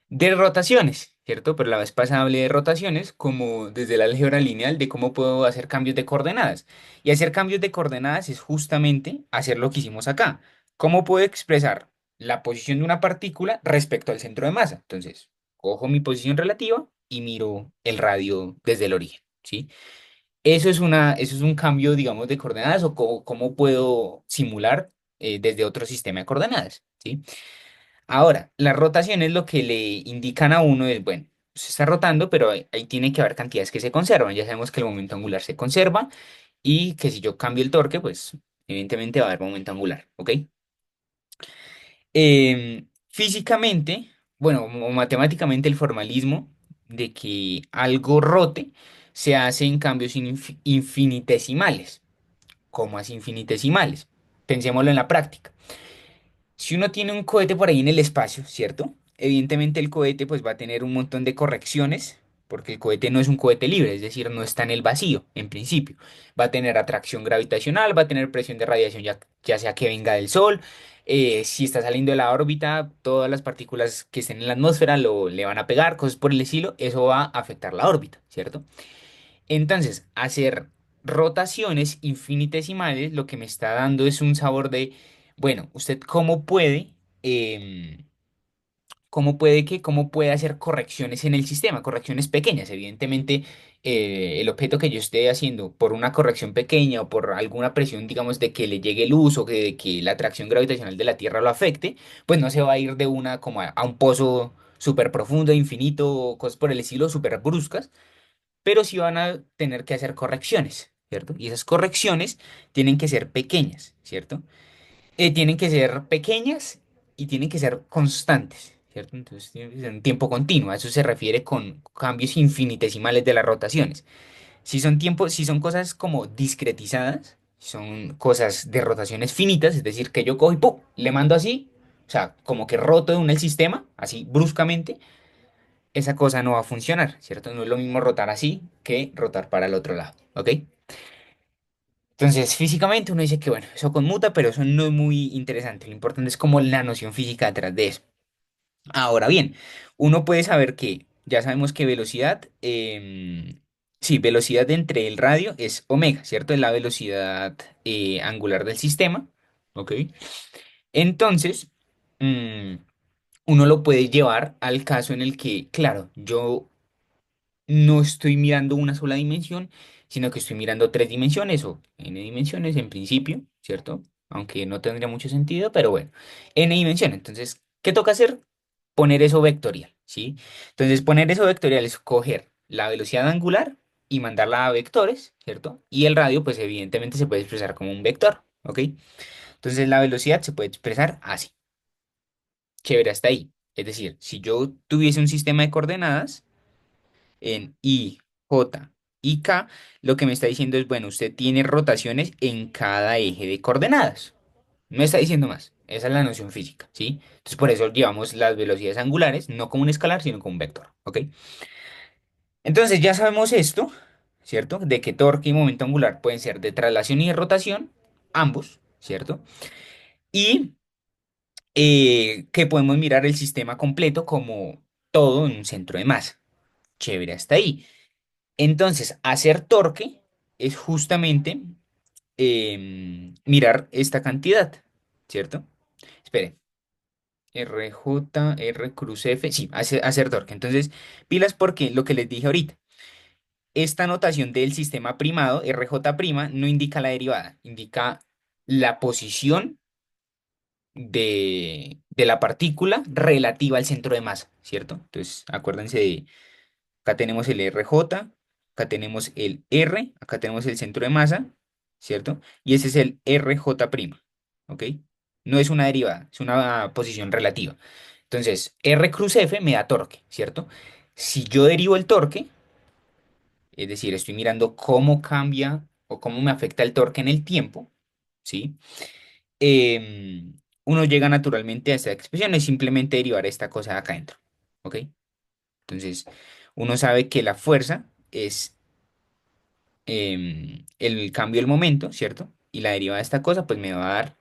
de rotaciones, ¿cierto? Pero la vez pasada hablé de rotaciones como desde la álgebra lineal de cómo puedo hacer cambios de coordenadas. Y hacer cambios de coordenadas es justamente hacer lo que hicimos acá. ¿Cómo puedo expresar la posición de una partícula respecto al centro de masa? Entonces, cojo mi posición relativa y miro el radio desde el origen, ¿sí? Eso es un cambio, digamos, de coordenadas o cómo puedo simular desde otro sistema de coordenadas, ¿sí? Ahora, la rotación es lo que le indican a uno es, bueno, se está rotando, pero ahí tiene que haber cantidades que se conservan. Ya sabemos que el momento angular se conserva y que si yo cambio el torque, pues evidentemente va a haber momento angular, ¿ok? Físicamente, bueno, o matemáticamente el formalismo de que algo rote se hace en cambios infinitesimales. ¿Cómo así infinitesimales? Pensémoslo en la práctica. Si uno tiene un cohete por ahí en el espacio, ¿cierto? Evidentemente el cohete pues va a tener un montón de correcciones, porque el cohete no es un cohete libre, es decir, no está en el vacío, en principio. Va a tener atracción gravitacional, va a tener presión de radiación, ya sea que venga del Sol. Si está saliendo de la órbita, todas las partículas que estén en la atmósfera le van a pegar, cosas por el estilo, eso va a afectar la órbita, ¿cierto? Entonces, hacer rotaciones infinitesimales lo que me está dando es un sabor de, bueno, usted em, cómo puede hacer correcciones en el sistema, correcciones pequeñas. Evidentemente, el objeto que yo esté haciendo por una corrección pequeña o por alguna presión, digamos, de que le llegue luz o de que la atracción gravitacional de la Tierra lo afecte, pues no se va a ir de una como a un pozo súper profundo, infinito, o cosas por el estilo, súper bruscas, pero sí van a tener que hacer correcciones, ¿cierto? Y esas correcciones tienen que ser pequeñas, ¿cierto? Tienen que ser pequeñas y tienen que ser constantes, ¿cierto? Entonces tiene que ser un tiempo continuo, a eso se refiere con cambios infinitesimales de las rotaciones. Si son cosas como discretizadas, son cosas de rotaciones finitas, es decir, que yo cojo y ¡pum! Le mando así, o sea, como que roto de una el sistema, así bruscamente, esa cosa no va a funcionar, ¿cierto? No es lo mismo rotar así que rotar para el otro lado, ¿ok? Entonces, físicamente uno dice que, bueno, eso conmuta, pero eso no es muy interesante. Lo importante es como la noción física detrás de eso. Ahora bien, uno puede saber que, ya sabemos que velocidad, sí, velocidad entre el radio es omega, ¿cierto? Es la velocidad angular del sistema, ¿ok? Entonces, mm, uno lo puede llevar al caso en el que, claro, yo no estoy mirando una sola dimensión, sino que estoy mirando tres dimensiones o n dimensiones en principio, ¿cierto? Aunque no tendría mucho sentido, pero bueno, n dimensiones. Entonces, ¿qué toca hacer? Poner eso vectorial, ¿sí? Entonces, poner eso vectorial es coger la velocidad angular y mandarla a vectores, ¿cierto? Y el radio, pues evidentemente se puede expresar como un vector, ¿ok? Entonces, la velocidad se puede expresar así. Chévere hasta ahí. Es decir, si yo tuviese un sistema de coordenadas, en I, J y K, lo que me está diciendo es, bueno, usted tiene rotaciones en cada eje de coordenadas. No está diciendo más. Esa es la noción física, ¿sí? Entonces, por eso llevamos las velocidades angulares, no como un escalar, sino como un vector, ¿ok? Entonces, ya sabemos esto, ¿cierto? De que torque y momento angular pueden ser de traslación y de rotación, ambos, ¿cierto? Y que podemos mirar el sistema completo como todo en un centro de masa. Chévere hasta ahí. Entonces, hacer torque es justamente mirar esta cantidad, ¿cierto? Espere, R cruz F, sí, hacer torque. Entonces, pilas porque lo que les dije ahorita, esta notación del sistema primado, RJ', no indica la derivada, indica la posición de la partícula relativa al centro de masa, ¿cierto? Entonces, acuérdense de acá tenemos el RJ, acá tenemos el R, acá tenemos el centro de masa, ¿cierto? Y ese es el RJ', ¿ok? No es una derivada, es una posición relativa. Entonces, R cruz F me da torque, ¿cierto? Si yo derivo el torque, es decir, estoy mirando cómo cambia o cómo me afecta el torque en el tiempo, ¿sí? Uno llega naturalmente a esta expresión, es simplemente derivar esta cosa de acá adentro, ¿ok? Entonces, uno sabe que la fuerza es el cambio del momento, ¿cierto? Y la derivada de esta cosa, pues me va a dar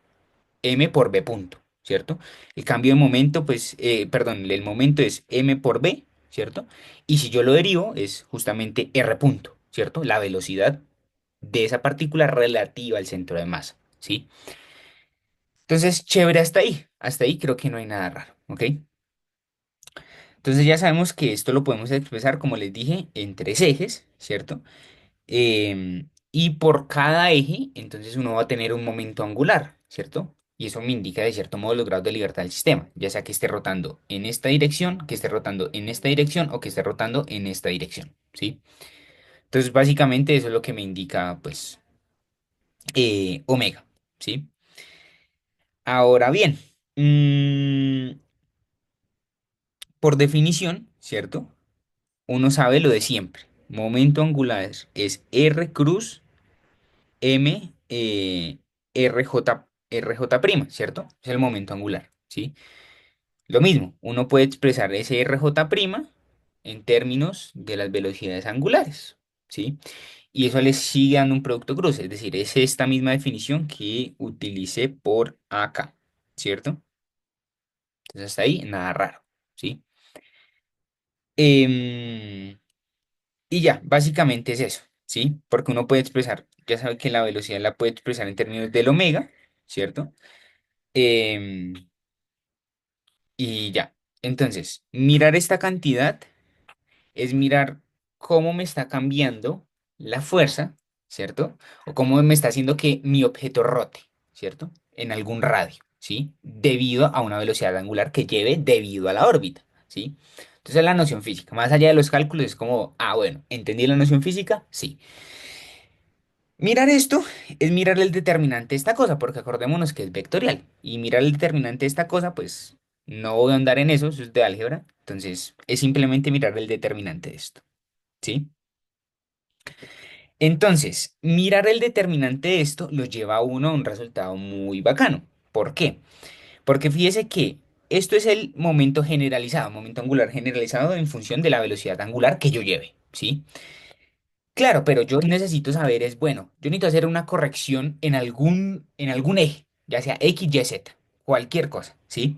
m por b punto, ¿cierto? El cambio de momento, pues, perdón, el momento es m por b, ¿cierto? Y si yo lo derivo, es justamente r punto, ¿cierto? La velocidad de esa partícula relativa al centro de masa, ¿sí? Entonces, chévere hasta ahí creo que no hay nada raro, ¿ok? Entonces ya sabemos que esto lo podemos expresar, como les dije, en tres ejes, ¿cierto? Y por cada eje, entonces uno va a tener un momento angular, ¿cierto? Y eso me indica de cierto modo los grados de libertad del sistema, ya sea que esté rotando en esta dirección, que esté rotando en esta dirección o que esté rotando en esta dirección, ¿sí? Entonces básicamente eso es lo que me indica, pues, omega, ¿sí? Ahora bien, por definición, ¿cierto? Uno sabe lo de siempre. Momento angular es R cruz M RJ prima, ¿cierto? Es el momento angular, ¿sí? Lo mismo, uno puede expresar ese RJ prima en términos de las velocidades angulares, ¿sí? Y eso le sigue dando un producto cruz, es decir, es esta misma definición que utilicé por acá, ¿cierto? Entonces hasta ahí, nada raro, ¿sí? Em, y ya, básicamente es eso, ¿sí? Porque uno puede expresar, ya sabe que la velocidad la puede expresar en términos del omega, ¿cierto? Em, y ya. Entonces, mirar esta cantidad es mirar cómo me está cambiando la fuerza, ¿cierto? O cómo me está haciendo que mi objeto rote, ¿cierto? En algún radio, ¿sí? Debido a una velocidad angular que lleve debido a la órbita, ¿sí? Entonces, la noción física, más allá de los cálculos, es como, ah, bueno, ¿entendí la noción física? Sí. Mirar esto es mirar el determinante de esta cosa, porque acordémonos que es vectorial. Y mirar el determinante de esta cosa, pues no voy a andar en eso es de álgebra. Entonces, es simplemente mirar el determinante de esto, ¿sí? Entonces, mirar el determinante de esto lo lleva a uno a un resultado muy bacano. ¿Por qué? Porque fíjese que esto es el momento generalizado, momento angular generalizado en función de la velocidad angular que yo lleve, ¿sí? Claro, pero yo necesito saber es, bueno, yo necesito hacer una corrección en algún eje, ya sea X, Y, Z, cualquier cosa, ¿sí?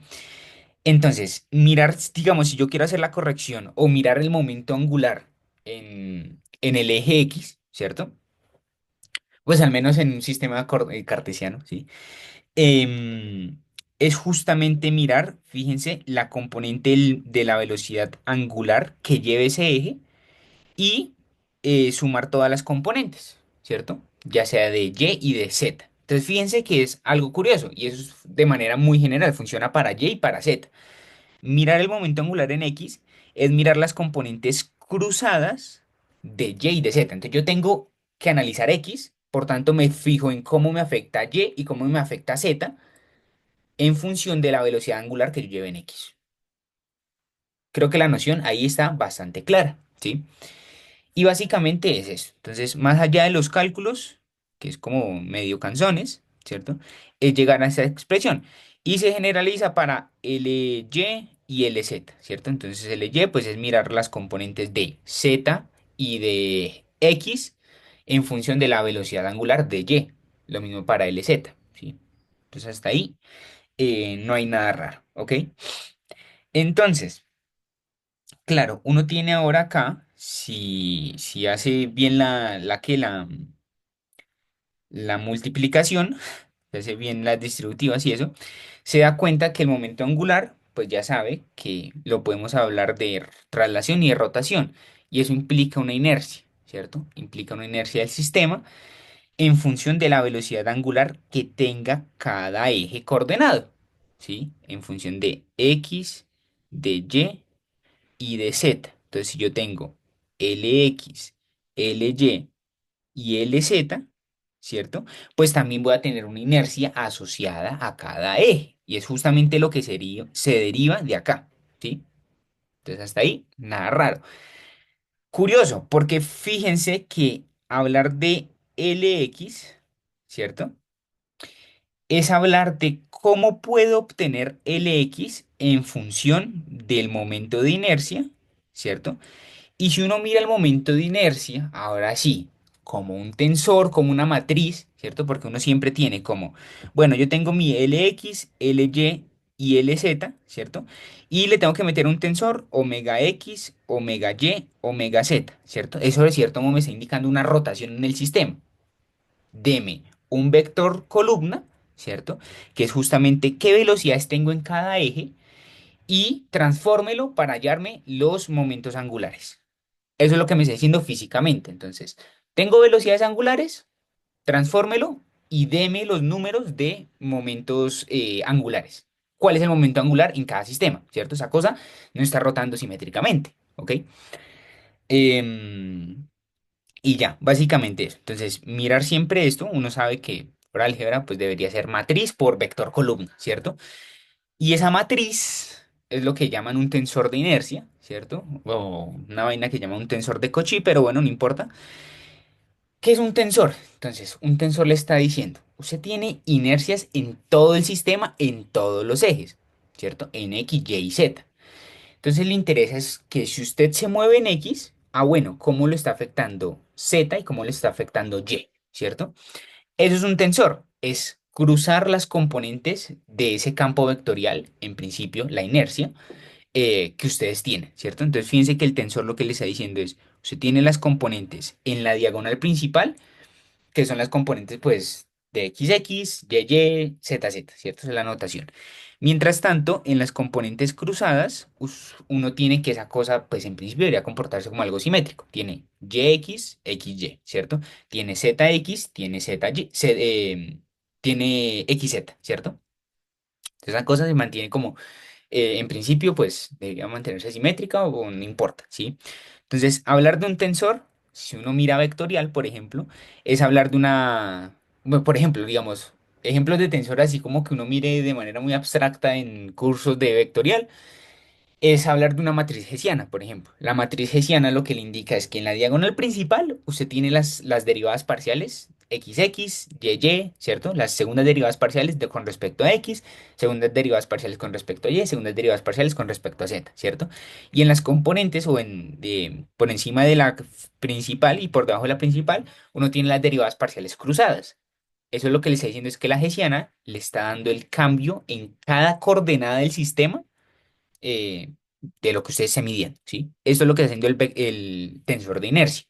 Entonces, mirar, digamos, si yo quiero hacer la corrección o mirar el momento angular en el eje X, ¿cierto? Pues al menos en un sistema cartesiano, ¿sí? Em, es justamente mirar, fíjense, la componente de la velocidad angular que lleve ese eje y sumar todas las componentes, ¿cierto? Ya sea de Y y de Z. Entonces fíjense que es algo curioso y eso es de manera muy general, funciona para Y y para Z. Mirar el momento angular en X es mirar las componentes cruzadas de Y y de Z. Entonces yo tengo que analizar X, por tanto me fijo en cómo me afecta Y y cómo me afecta Z en función de la velocidad angular que yo lleve en X. Creo que la noción ahí está bastante clara, ¿sí? Y básicamente es eso. Entonces, más allá de los cálculos, que es como medio canzones, ¿cierto? Es llegar a esa expresión. Y se generaliza para LY y LZ, ¿cierto? Entonces, LY pues es mirar las componentes de Z y de X en función de la velocidad angular de Y. Lo mismo para LZ, ¿sí? Entonces, hasta ahí no hay nada raro, ¿ok? Entonces, claro, uno tiene ahora acá, si hace bien la multiplicación, si hace bien las distributivas y eso, se da cuenta que el momento angular, pues ya sabe que lo podemos hablar de traslación y de rotación, y eso implica una inercia, ¿cierto? Implica una inercia del sistema en función de la velocidad angular que tenga cada eje coordenado, ¿sí? En función de X, de Y de Z. Entonces, si yo tengo LX, LY y LZ, ¿cierto? Pues también voy a tener una inercia asociada a cada eje. Y es justamente lo que se deriva de acá, ¿sí? Entonces, hasta ahí, nada raro. Curioso, porque fíjense que hablar de LX, ¿cierto? es hablar de cómo puedo obtener Lx en función del momento de inercia, ¿cierto? Y si uno mira el momento de inercia, ahora sí, como un tensor, como una matriz, ¿cierto? Porque uno siempre tiene como, bueno, yo tengo mi Lx, Ly y Lz, ¿cierto? Y le tengo que meter un tensor, omega x, omega y, omega z, ¿cierto? Eso de cierto modo me está indicando una rotación en el sistema. Deme un vector columna, ¿cierto? Que es justamente qué velocidades tengo en cada eje y transfórmelo para hallarme los momentos angulares. Eso es lo que me está diciendo físicamente. Entonces, tengo velocidades angulares, transfórmelo y deme los números de momentos angulares. ¿Cuál es el momento angular en cada sistema? ¿Cierto? Esa cosa no está rotando simétricamente. ¿Ok? Em, y ya, básicamente eso. Entonces, mirar siempre esto, uno sabe que por álgebra pues debería ser matriz por vector columna, ¿cierto? Y esa matriz es lo que llaman un tensor de inercia, ¿cierto? O una vaina que llaman un tensor de Cauchy, pero bueno, no importa. ¿Qué es un tensor? Entonces, un tensor le está diciendo, usted tiene inercias en todo el sistema, en todos los ejes, ¿cierto? En X, Y y Z. Entonces le interesa es que si usted se mueve en X, bueno, ¿cómo lo está afectando Z y cómo le está afectando Y? ¿Cierto? Eso es un tensor, es cruzar las componentes de ese campo vectorial, en principio, la inercia, que ustedes tienen, ¿cierto? Entonces fíjense que el tensor lo que le está diciendo es, usted tiene las componentes en la diagonal principal, que son las componentes pues de XX, YY, ZZ, ¿cierto? Esa es la notación. Mientras tanto, en las componentes cruzadas, uno tiene que esa cosa, pues en principio debería comportarse como algo simétrico. Tiene YX, XY, ¿cierto? Tiene ZX, tiene ZY, tiene XZ, ¿cierto? Entonces, esa cosa se mantiene como en principio, pues debería mantenerse simétrica o no importa, ¿sí? Entonces, hablar de un tensor, si uno mira vectorial, por ejemplo, es hablar de una, bueno, por ejemplo, digamos, ejemplos de tensor así como que uno mire de manera muy abstracta en cursos de vectorial es hablar de una matriz hessiana, por ejemplo. La matriz hessiana lo que le indica es que en la diagonal principal usted tiene las derivadas parciales XX, YY, ¿cierto? Las segundas derivadas parciales con respecto a X, segundas derivadas parciales con respecto a Y, segundas derivadas parciales con respecto a Z, ¿cierto? Y en las componentes o por encima de la principal y por debajo de la principal, uno tiene las derivadas parciales cruzadas. Eso es lo que le está diciendo es que la hessiana le está dando el cambio en cada coordenada del sistema eh, de lo que ustedes se midían, ¿sí? Esto es lo que está haciendo el tensor de inercia.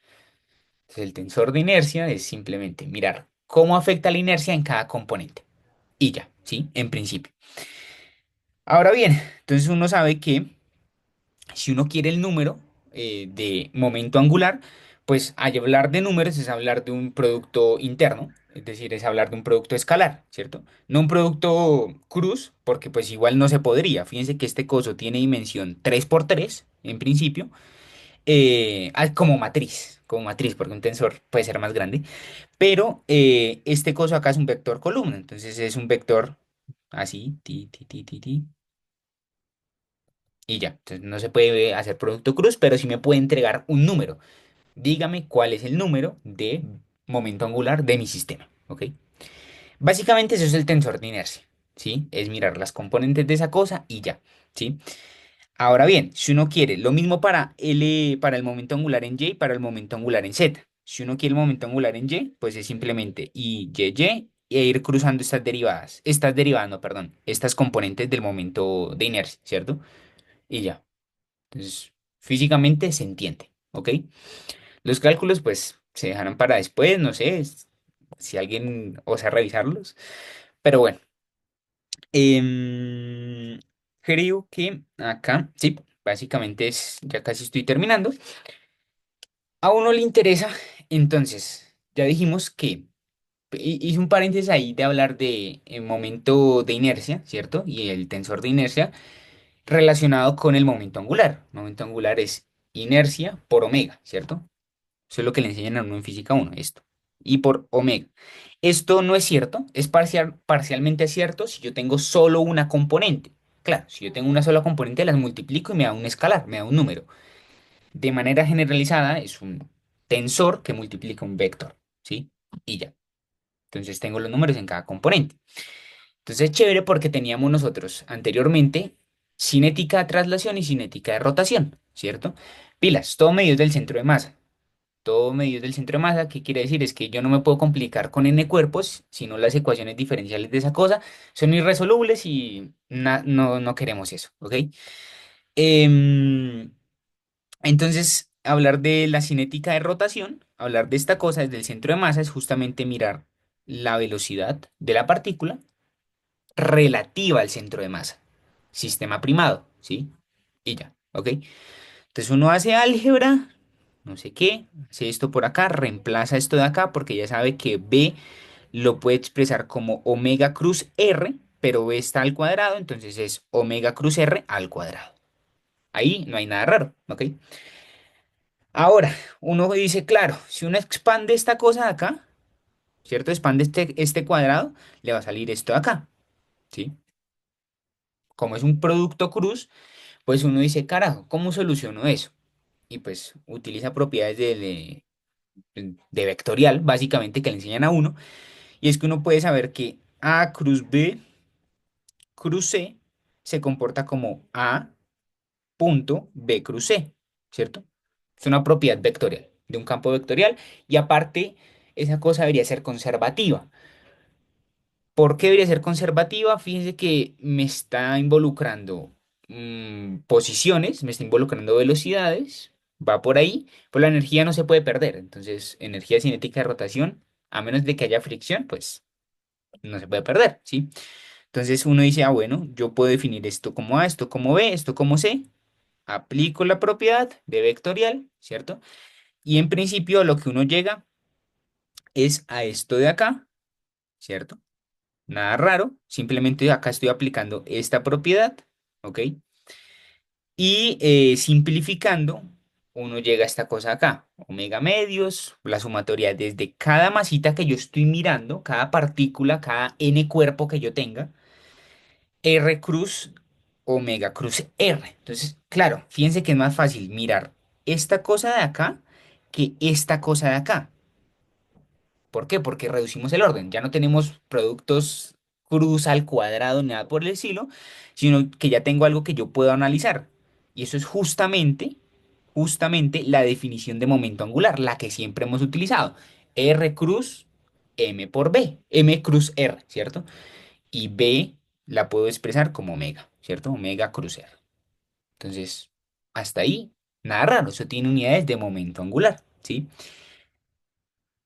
Entonces, el tensor de inercia es simplemente mirar cómo afecta la inercia en cada componente. Y ya, ¿sí? En principio. Ahora bien, entonces uno sabe que si uno quiere el número de momento angular, pues al hablar de números es hablar de un producto interno, es decir, es hablar de un producto escalar, ¿cierto? No un producto cruz, porque pues igual no se podría. Fíjense que este coso tiene dimensión 3 por 3 en principio, como matriz, porque un tensor puede ser más grande, pero este coso acá es un vector columna, entonces es un vector así, ti, ti, ti, ti, ti, y ya. Entonces no se puede hacer producto cruz, pero sí me puede entregar un número. Dígame cuál es el número de momento angular de mi sistema, ¿ok? Básicamente eso es el tensor de inercia, ¿sí? Es mirar las componentes de esa cosa y ya, ¿sí? Ahora bien, si uno quiere lo mismo para el momento angular en Y y para el momento angular en Z. Si uno quiere el momento angular en Y, pues es simplemente y e ir cruzando estas derivadas, no, perdón, estas componentes del momento de inercia, ¿cierto? Y ya. Entonces, físicamente se entiende, ¿ok? Los cálculos, pues, se dejarán para después, no sé, si alguien osa revisarlos. Pero bueno, em, creo que acá, sí, básicamente ya casi estoy terminando. A uno le interesa, entonces, ya dijimos que hice un paréntesis ahí de hablar de momento de inercia, ¿cierto? Y el tensor de inercia relacionado con el momento angular. Momento angular es inercia por omega, ¿cierto? Eso es lo que le enseñan a uno en física uno esto. Y por omega. Esto no es cierto, es parcialmente cierto si yo tengo solo una componente. Claro, si yo tengo una sola componente, las multiplico y me da un escalar, me da un número. De manera generalizada, es un tensor que multiplica un vector, ¿sí? Y ya. Entonces tengo los números en cada componente. Entonces es chévere porque teníamos nosotros anteriormente cinética de traslación y cinética de rotación, ¿cierto? Pilas, todo medios del centro de masa. Todo medios del centro de masa, ¿qué quiere decir? Es que yo no me puedo complicar con n cuerpos, sino las ecuaciones diferenciales de esa cosa son irresolubles y no queremos eso, ¿ok? Em, entonces, hablar de la cinética de rotación, hablar de esta cosa desde el centro de masa es justamente mirar la velocidad de la partícula relativa al centro de masa. Sistema primado, ¿sí? Y ya, ¿ok? Entonces uno hace álgebra, no sé qué, hace esto por acá, reemplaza esto de acá porque ya sabe que B lo puede expresar como omega cruz R, pero B está al cuadrado, entonces es omega cruz R al cuadrado. Ahí no hay nada raro, ¿ok? Ahora, uno dice, claro, si uno expande esta cosa de acá, ¿cierto? Expande este cuadrado, le va a salir esto de acá, ¿sí? Como es un producto cruz, pues uno dice, carajo, ¿cómo soluciono eso? Y pues utiliza propiedades de vectorial, básicamente, que le enseñan a uno. Y es que uno puede saber que A cruz B cruz C se comporta como A punto B cruz C, ¿cierto? Es una propiedad vectorial de un campo vectorial y aparte esa cosa debería ser conservativa. ¿Por qué debería ser conservativa? Fíjense que me está involucrando posiciones, me está involucrando velocidades, va por ahí, pero la energía no se puede perder. Entonces, energía cinética de rotación, a menos de que haya fricción, pues no se puede perder, ¿sí? Entonces uno dice, ah, bueno, yo puedo definir esto como A, esto como B, esto como C, aplico la propiedad de vectorial, ¿cierto? Y en principio lo que uno llega es a esto de acá, ¿cierto? Nada raro, simplemente acá estoy aplicando esta propiedad, ¿ok? Y simplificando, uno llega a esta cosa acá, omega medios, la sumatoria desde cada masita que yo estoy mirando, cada partícula, cada n cuerpo que yo tenga, R cruz, omega cruz R. Entonces, claro, fíjense que es más fácil mirar esta cosa de acá que esta cosa de acá. ¿Por qué? Porque reducimos el orden. Ya no tenemos productos cruz al cuadrado, ni nada por el estilo, sino que ya tengo algo que yo puedo analizar. Y eso es justamente la definición de momento angular, la que siempre hemos utilizado. R cruz M por B, M cruz R, ¿cierto? Y B la puedo expresar como omega, ¿cierto? Omega cruz R. Entonces, hasta ahí, nada raro, eso tiene unidades de momento angular, ¿sí?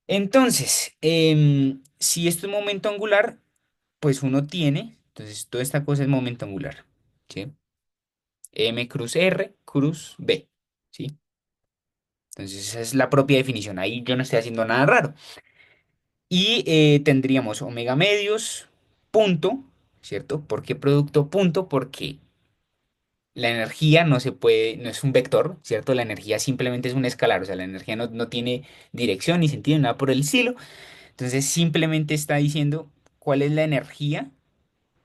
Entonces, si esto es momento angular, pues uno tiene, entonces toda esta cosa es momento angular, ¿sí? M cruz R cruz B, ¿sí? Entonces esa es la propia definición, ahí yo no estoy haciendo nada raro. Y tendríamos omega medios, punto, ¿cierto? ¿Por qué producto punto? Porque la energía no se puede, no es un vector, ¿cierto? La energía simplemente es un escalar, o sea, la energía no tiene dirección ni sentido, nada por el estilo. Entonces simplemente está diciendo cuál es la energía,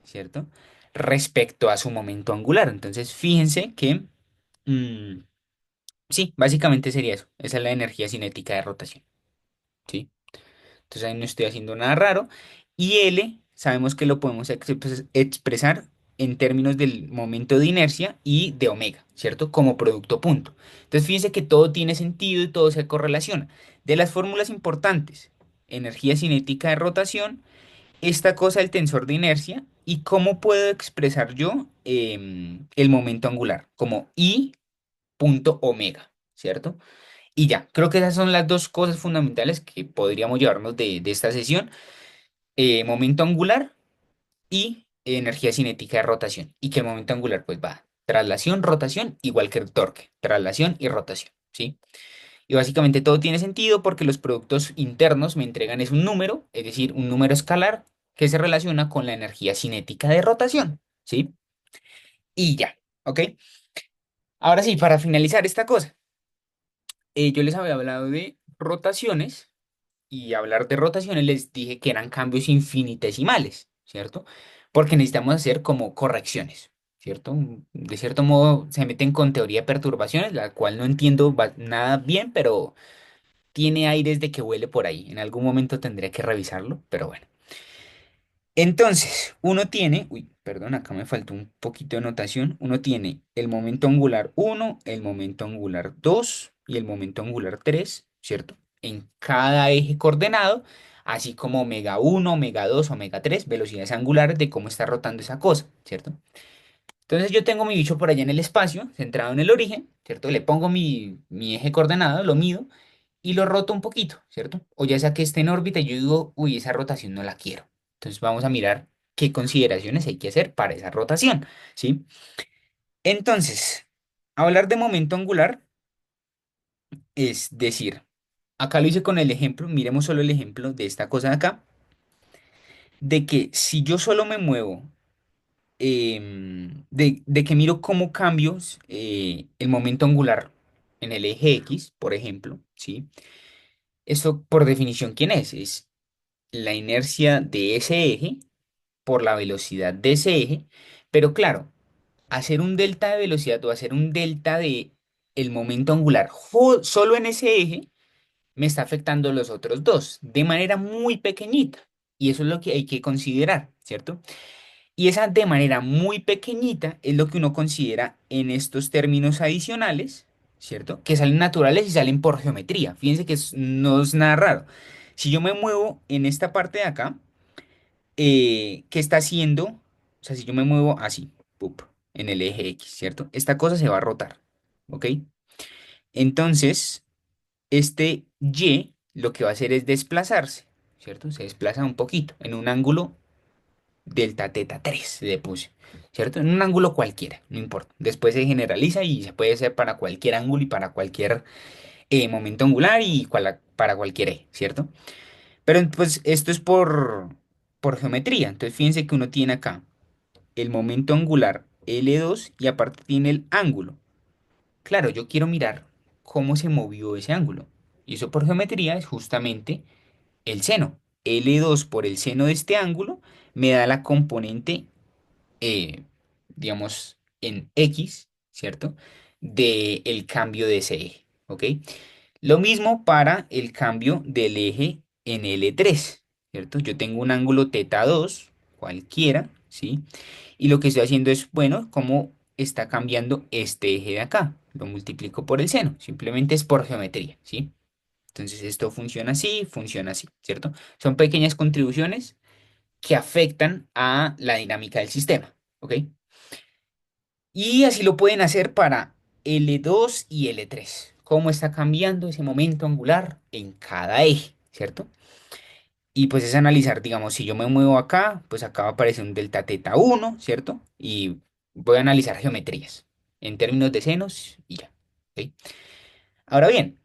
¿cierto? Respecto a su momento angular. Entonces fíjense que, mm, sí, básicamente sería eso. Esa es la energía cinética de rotación, ¿sí? Entonces ahí no estoy haciendo nada raro. Y L, sabemos que lo podemos expresar en términos del momento de inercia y de omega, ¿cierto? Como producto punto. Entonces fíjense que todo tiene sentido y todo se correlaciona. De las fórmulas importantes, energía cinética de rotación, esta cosa del tensor de inercia y cómo puedo expresar yo el momento angular, como I punto omega, ¿cierto? Y ya, creo que esas son las dos cosas fundamentales que podríamos llevarnos de esta sesión. Momento angular y energía cinética de rotación. Y que el momento angular pues va traslación, rotación, igual que el torque, traslación y rotación, ¿sí? Y básicamente todo tiene sentido porque los productos internos me entregan es un número, es decir, un número escalar que se relaciona con la energía cinética de rotación, ¿sí? Y ya, ¿ok? Ahora sí, para finalizar esta cosa, yo les había hablado de rotaciones y hablar de rotaciones les dije que eran cambios infinitesimales, ¿cierto? Porque necesitamos hacer como correcciones, ¿cierto? De cierto modo se meten con teoría de perturbaciones, la cual no entiendo nada bien, pero tiene aires de que huele por ahí. En algún momento tendría que revisarlo, pero bueno. Entonces, uno tiene, uy, perdón, acá me faltó un poquito de notación. Uno tiene el momento angular uno, el momento angular 2 y el momento angular 3, ¿cierto? En cada eje coordenado, así como omega uno, omega 2, omega 3, velocidades angulares de cómo está rotando esa cosa, ¿cierto? Entonces yo tengo mi bicho por allá en el espacio, centrado en el origen, ¿cierto? Le pongo mi eje coordenado, lo mido y lo roto un poquito, ¿cierto? O ya sea que esté en órbita y yo digo, uy, esa rotación no la quiero. Entonces vamos a mirar qué consideraciones hay que hacer para esa rotación, ¿sí? Entonces, hablar de momento angular es decir, acá lo hice con el ejemplo, miremos solo el ejemplo de esta cosa de acá, de que si yo solo me muevo, de que miro cómo cambios el momento angular en el eje X, por ejemplo, ¿sí? Esto por definición, ¿quién es? Es la inercia de ese eje por la velocidad de ese eje, pero claro, hacer un delta de velocidad o hacer un delta de el momento angular solo en ese eje me está afectando los otros dos de manera muy pequeñita. Y eso es lo que hay que considerar, ¿cierto? Y esa de manera muy pequeñita es lo que uno considera en estos términos adicionales, ¿cierto? Que salen naturales y salen por geometría. Fíjense que no es nada raro. Si yo me muevo en esta parte de acá, ¿qué está haciendo? O sea, si yo me muevo así, ¡pup! En el eje X, ¿cierto? Esta cosa se va a rotar, ¿ok? Entonces, este Y lo que va a hacer es desplazarse, ¿cierto? Se desplaza un poquito en un ángulo delta teta 3 le puse, ¿cierto? En un ángulo cualquiera, no importa. Después se generaliza y se puede hacer para cualquier ángulo y para cualquier momento angular y para cualquier eje, ¿cierto? Pero pues esto es por geometría. Entonces fíjense que uno tiene acá el momento angular L2 y aparte tiene el ángulo. Claro, yo quiero mirar cómo se movió ese ángulo. Y eso por geometría es justamente el seno. L2 por el seno de este ángulo me da la componente, eh, digamos, en X, ¿cierto? De el cambio de ese eje, ¿ok? Lo mismo para el cambio del eje en L3, ¿cierto? Yo tengo un ángulo teta 2 cualquiera, ¿sí? Y lo que estoy haciendo es, bueno, cómo está cambiando este eje de acá. Lo multiplico por el seno, simplemente es por geometría, ¿sí? Entonces esto funciona así, ¿cierto? Son pequeñas contribuciones que afectan a la dinámica del sistema, ¿ok? Y así lo pueden hacer para L2 y L3. Cómo está cambiando ese momento angular en cada eje, ¿cierto? Y pues es analizar, digamos, si yo me muevo acá, pues acá va a aparecer un delta teta 1, ¿cierto? Y voy a analizar geometrías en términos de senos y ya. ¿Ok? Ahora bien,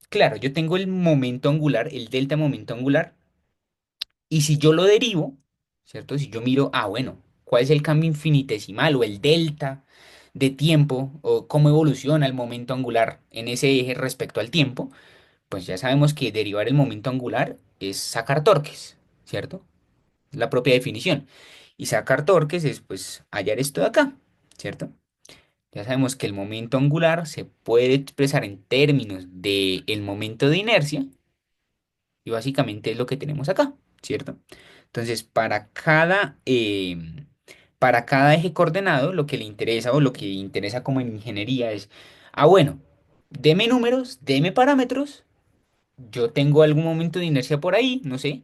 claro, yo tengo el momento angular, el delta momento angular, y si yo lo derivo, ¿cierto? Si yo miro, bueno, ¿cuál es el cambio infinitesimal o el delta de tiempo o cómo evoluciona el momento angular en ese eje respecto al tiempo? Pues ya sabemos que derivar el momento angular es sacar torques, ¿cierto? La propia definición. Y sacar torques es pues hallar esto de acá, ¿cierto? Ya sabemos que el momento angular se puede expresar en términos del momento de inercia y básicamente es lo que tenemos acá, ¿cierto? Entonces, para cada eje coordenado, lo que le interesa o lo que interesa como en ingeniería es, bueno, deme números, deme parámetros, yo tengo algún momento de inercia por ahí, no sé,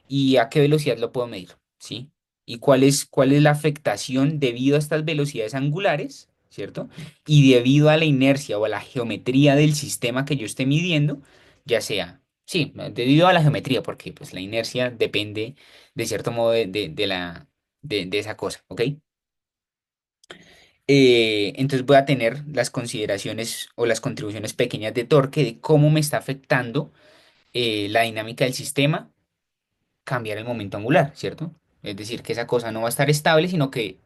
y a qué velocidad lo puedo medir, ¿sí? Y cuál es la afectación debido a estas velocidades angulares, ¿cierto? Y debido a la inercia o a la geometría del sistema que yo esté midiendo, ya sea, sí, debido a la geometría, porque pues la inercia depende de cierto modo de esa cosa, ¿ok? Entonces voy a tener las consideraciones o las contribuciones pequeñas de torque de cómo me está afectando la dinámica del sistema, cambiar el momento angular, ¿cierto? Es decir, que esa cosa no va a estar estable, sino que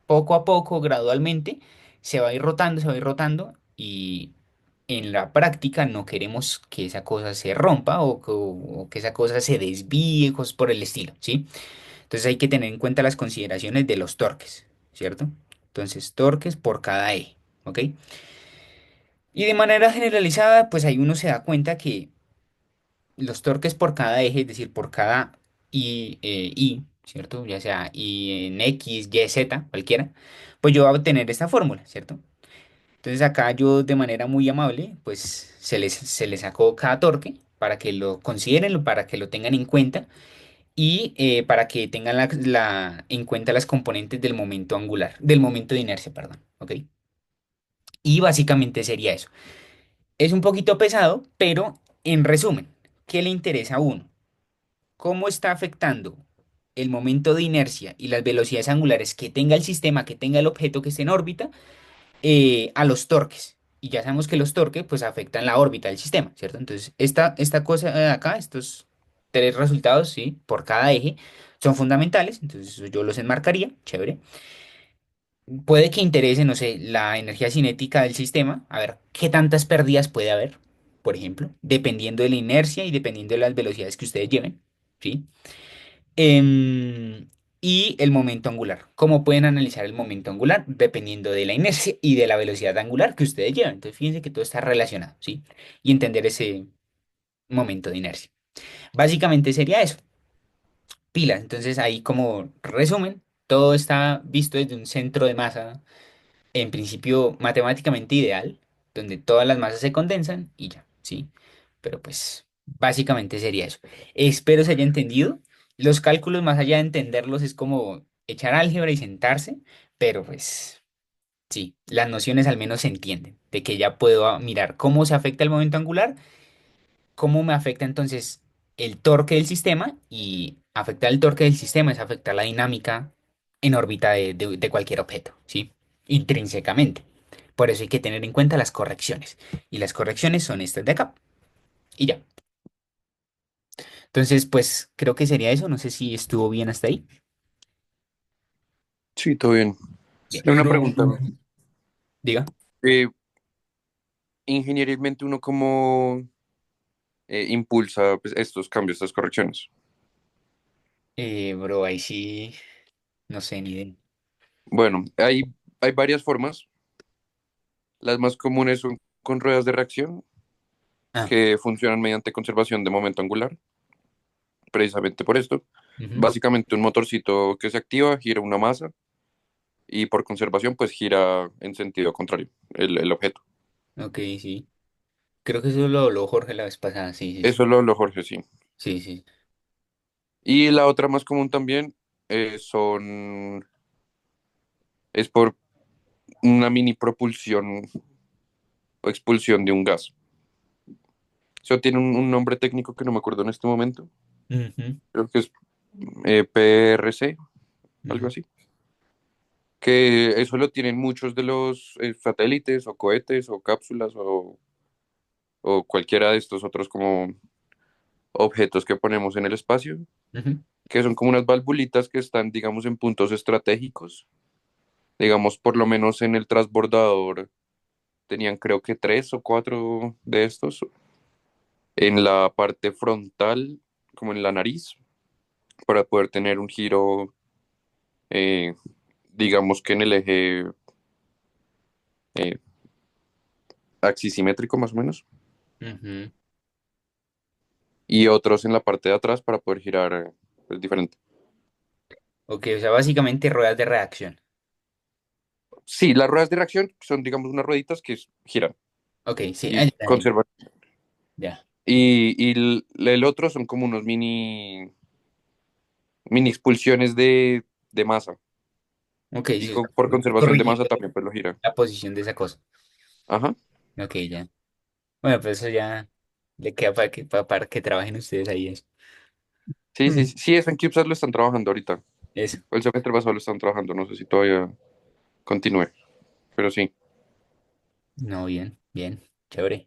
poco a poco, gradualmente, se va a ir rotando, se va a ir rotando y en la práctica no queremos que esa cosa se rompa o que esa cosa se desvíe, cosas por el estilo, ¿sí? Entonces hay que tener en cuenta las consideraciones de los torques, ¿cierto? Entonces, torques por cada eje, ¿ok? Y de manera generalizada, pues ahí uno se da cuenta que los torques por cada eje, es decir, por cada I, ¿cierto? Ya sea y en X, Y, Z, cualquiera, pues yo voy a obtener esta fórmula, ¿cierto? Entonces acá yo de manera muy amable, pues se les sacó cada torque para que lo consideren, para que lo tengan en cuenta y para que tengan en cuenta las componentes del momento angular, del momento de inercia, perdón, ¿ok? Y básicamente sería eso. Es un poquito pesado, pero en resumen, ¿qué le interesa a uno? ¿Cómo está afectando el momento de inercia y las velocidades angulares que tenga el sistema, que tenga el objeto que esté en órbita, a los torques? Y ya sabemos que los torques pues afectan la órbita del sistema, ¿cierto? Entonces, esta cosa de acá, estos tres resultados, ¿sí? Por cada eje, son fundamentales, entonces eso yo los enmarcaría, chévere. Puede que interese, no sé, la energía cinética del sistema, a ver qué tantas pérdidas puede haber, por ejemplo, dependiendo de la inercia y dependiendo de las velocidades que ustedes lleven, ¿sí? Em, y el momento angular. ¿Cómo pueden analizar el momento angular? Dependiendo de la inercia y de la velocidad angular que ustedes lleven. Entonces, fíjense que todo está relacionado, ¿sí? Y entender ese momento de inercia. Básicamente sería eso, pilas. Entonces, ahí como resumen, todo está visto desde un centro de masa en principio matemáticamente ideal, donde todas las masas se condensan y ya, ¿sí? Pero pues básicamente sería eso. Espero se haya entendido. Los cálculos, más allá de entenderlos, es como echar álgebra y sentarse, pero pues sí, las nociones al menos se entienden, de que ya puedo mirar cómo se afecta el momento angular, cómo me afecta entonces el torque del sistema y afectar el torque del sistema es afectar la dinámica en órbita de cualquier objeto, ¿sí? Intrínsecamente. Por eso hay que tener en cuenta las correcciones. Y las correcciones son estas de acá. Y ya. Entonces, pues creo que sería eso. No sé si estuvo bien hasta ahí.
Sí, todo bien.
Bien.
Una pregunta.
Diga.
Eh, Ingenierilmente, ¿uno cómo impulsa pues, estos cambios, estas correcciones?
Bro, ahí sí, no sé ni idea.
Bueno, hay varias formas. Las más comunes son con ruedas de reacción,
Ah,
que funcionan mediante conservación de momento angular, precisamente por esto.
ujú.
Básicamente un motorcito que se activa, gira una masa y por conservación pues gira en sentido contrario el objeto.
Ok, sí. Creo que eso lo habló Jorge la vez pasada. Sí, sí, sí.
Eso lo Jorge, sí.
Sí, sí.
Y la otra más común también es por una mini propulsión o expulsión de un gas. Eso tiene un nombre técnico que no me acuerdo en este momento.
Ujú,
Creo que es PRC, algo
ujú,
así. Que eso lo tienen muchos de los satélites o cohetes o cápsulas o cualquiera de estos otros como objetos que ponemos en el espacio,
ujú.
que son como unas valvulitas que están, digamos, en puntos estratégicos. Digamos, por lo menos en el transbordador tenían creo que tres o cuatro de estos. En la parte frontal, como en la nariz, para poder tener un giro, eh, digamos que en el eje eh, axisimétrico más o menos.
Ujú.
Y otros en la parte de atrás para poder girar pues, diferente.
Ok, o sea, básicamente ruedas de reacción.
Sí, las ruedas de reacción son, digamos, unas rueditas que giran
Ok, sí,
y
ya, ya,
conservan.
ya.
Y el otro son como unos mini expulsiones de masa.
Ok,
Y
sí, o sea,
por conservación de masa
corrigiendo
también pues lo gira.
la posición de esa cosa.
Ajá.
Ok, ya. Bueno, pues eso ya le queda para que trabajen ustedes ahí eso.
Sí, sí,
Mm.
sí, sí, eso en CubeSat lo están trabajando ahorita.
Eso.
El semestre pasado lo están trabajando, no sé si todavía continúe, pero sí.
No, bien, bien, chévere.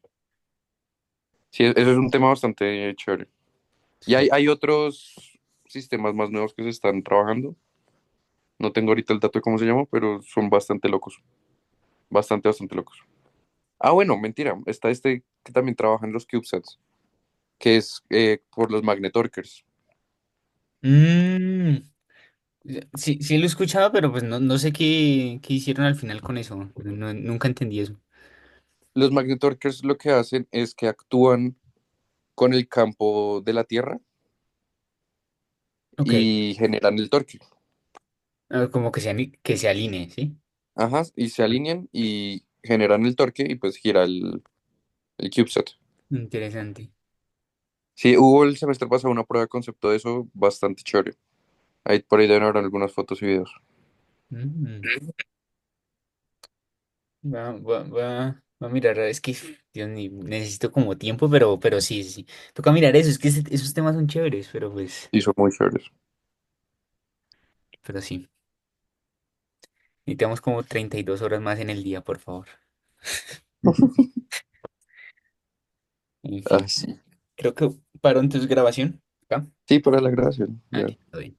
Sí, eso es un tema bastante chévere. Y
Sí.
hay otros sistemas más nuevos que se están trabajando. No tengo ahorita el dato de cómo se llama, pero son bastante locos. Bastante, bastante locos. Ah, bueno, mentira. Está este que también trabaja en los CubeSats, que es por los Magnetorquers.
Mm, sí, sí lo he escuchado, pero pues no, no sé qué hicieron al final con eso. Nunca entendí eso.
Los Magnetorquers lo que hacen es que actúan con el campo de la Tierra
Ok.
y generan el torque.
Como que que se alinee, ¿sí?
Ajá, y se alinean y generan el torque y pues gira el CubeSat.
Interesante.
Sí, hubo el semestre pasado una prueba de concepto de eso bastante chévere. Ahí por ahí deben haber algunas fotos y videos.
Mm. Va a mirar, es que, Dios mío, necesito como tiempo, pero sí, sí. Toca mirar eso, es que esos temas son chéveres,
Y son muy chéveres.
pero sí. Necesitamos como 32 horas más en el día, por favor. En
Ah,
fin,
sí.
creo que paro entonces grabación. ¿Acá?
Sí, para la grabación. Ya.
Vale, todo bien.